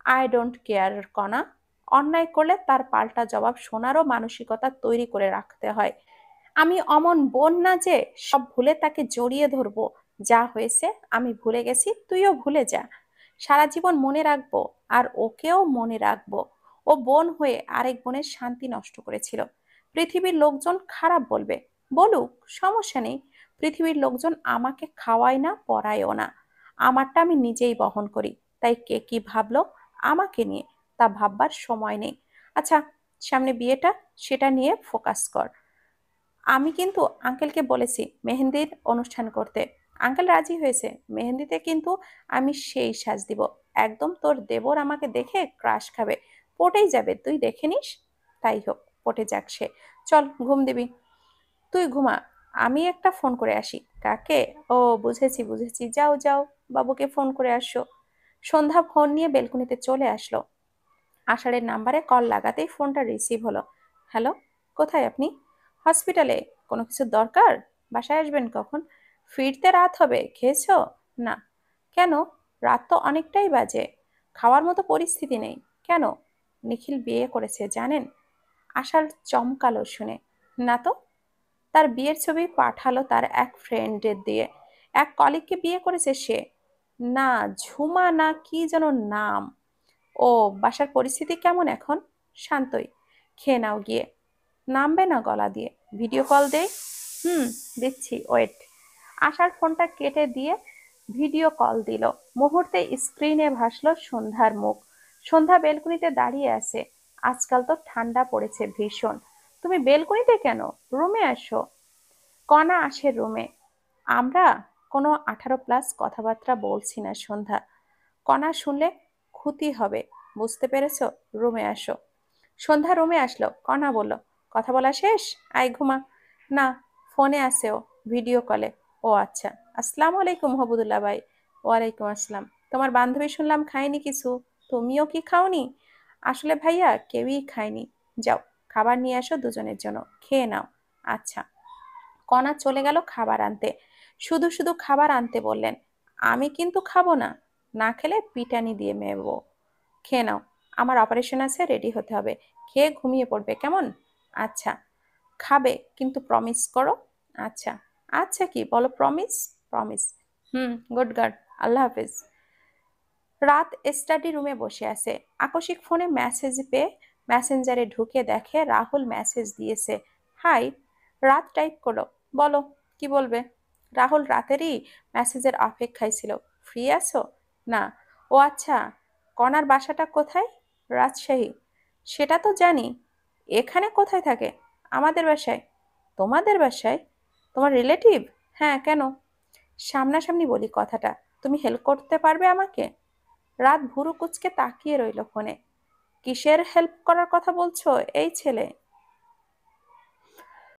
আই ডোন্ট কেয়ার কণা। অন্যায় করলে তার পাল্টা জবাব শোনারও মানসিকতা তৈরি করে রাখতে হয়। আমি অমন বোন না যে সব ভুলে তাকে জড়িয়ে ধরবো। যা হয়েছে আমি ভুলে গেছি, তুইও ভুলে যা। সারা জীবন মনে রাখবো, আর ওকেও মনে রাখবো। ও বোন হয়ে আরেক বোনের শান্তি নষ্ট করেছিল। পৃথিবীর লোকজন খারাপ বলবে, বলুক, সমস্যা নেই। পৃথিবীর লোকজন আমাকে খাওয়ায় না পরায়ও না, আমারটা আমি নিজেই বহন করি। তাই কে কি ভাবলো আমাকে নিয়ে তা ভাববার সময় নেই। আচ্ছা, সামনে বিয়েটা, সেটা নিয়ে ফোকাস কর। আমি কিন্তু আঙ্কেলকে বলেছি মেহেন্দির অনুষ্ঠান করতে। আঙ্কেল রাজি হয়েছে। মেহেন্দিতে কিন্তু আমি সেই সাজ দিব, একদম তোর দেবর আমাকে দেখে ক্রাশ খাবে, পটেই যাবে, তুই দেখে নিস। তাই হোক, পটে যাক সে। চল ঘুম দিবি, তুই ঘুমা, আমি একটা ফোন করে আসি। কাকে? ও, বুঝেছি বুঝেছি, যাও যাও, বাবুকে ফোন করে আসো। সন্ধ্যা ফোন নিয়ে বেলকনিতে চলে আসলো। আষাঢ়ের নাম্বারে কল লাগাতেই ফোনটা রিসিভ হলো। হ্যালো, কোথায় আপনি? হসপিটালে। কোনো কিছু দরকার? বাসায় আসবেন কখন? ফিরতে রাত হবে, খেয়েছো? না। কেন? রাত তো অনেকটাই বাজে। খাওয়ার মতো পরিস্থিতি নেই। কেন? নিখিল বিয়ে করেছে জানেন? আশার চমকালো শুনে। না তো। তার বিয়ের ছবি পাঠালো তার এক ফ্রেন্ডের দিয়ে। এক কলিগকে বিয়ে করেছে সে। না, ঝুমা না কি যেন নাম। ও, বাসার পরিস্থিতি কেমন এখন? শান্তই। খেয়ে নাও গিয়ে। নামবে না গলা দিয়ে? ভিডিও কল দেই? হুম, দিচ্ছি, ওয়েট। আশার ফোনটা কেটে দিয়ে ভিডিও কল দিল। মুহূর্তে স্ক্রিনে ভাসলো সন্ধ্যার মুখ। সন্ধ্যা বেলকনিতে দাঁড়িয়ে আছে। আজকাল তো ঠান্ডা পড়েছে ভীষণ। তুমি বেলকনিতে কেন? রুমে আসো। কণা আসে রুমে। আমরা কোনো 18+ কথাবার্তা বলছি না সন্ধ্যা। কণা শুনলে ক্ষতি হবে, বুঝতে পেরেছো? রুমে আসো। সন্ধ্যা রুমে আসলো। কণা বলল, কথা বলা শেষ? আয় ঘুমা। না, ফোনে আছে ও, ভিডিও কলে। ও আচ্ছা। আসসালামু আলাইকুম হবুদুল্লাহ ভাই। ওয়ালাইকুম আসসালাম। তোমার বান্ধবী শুনলাম খায়নি কিছু, তুমিও কি খাওনি? আসলে ভাইয়া কেউই খায়নি। যাও, খাবার নিয়ে আসো দুজনের জন্য, খেয়ে নাও। আচ্ছা। কণা চলে গেল খাবার আনতে। শুধু শুধু খাবার আনতে বললেন। আমি কিন্তু খাবো না, না খেলে পিটানি দিয়ে মেরবো। খেয়ে নাও, আমার অপারেশন আছে, রেডি হতে হবে। খেয়ে ঘুমিয়ে পড়বে, কেমন? আচ্ছা। খাবে কিন্তু প্রমিস করো। আচ্ছা। আচ্ছা কি বলো, প্রমিস? প্রমিস। হুম, গুড গার্ড। আল্লাহ হাফেজ। রাত স্টাডি রুমে বসে আছে। আকস্মিক ফোনে মেসেজ পেয়ে মেসেঞ্জারে ঢুকে দেখে রাহুল মেসেজ দিয়েছে। হাই। রাত টাইপ করলো, বলো কি বলবে। রাহুল রাতেরই মেসেজের অপেক্ষায় ছিল। ফ্রি আছো? না। ও আচ্ছা। কনার বাসাটা কোথায়? রাজশাহী। সেটা তো জানি। এখানে কোথায় থাকে? আমাদের বাসায়। তোমাদের বাসায়? তোমার রিলেটিভ? হ্যাঁ, কেন? সামনাসামনি বলি কথাটা, তুমি হেল্প করতে পারবে আমাকে? রাত ভুরু কুচকে তাকিয়ে রইল ফোনে। কিসের হেল্প করার কথা বলছো এই ছেলে?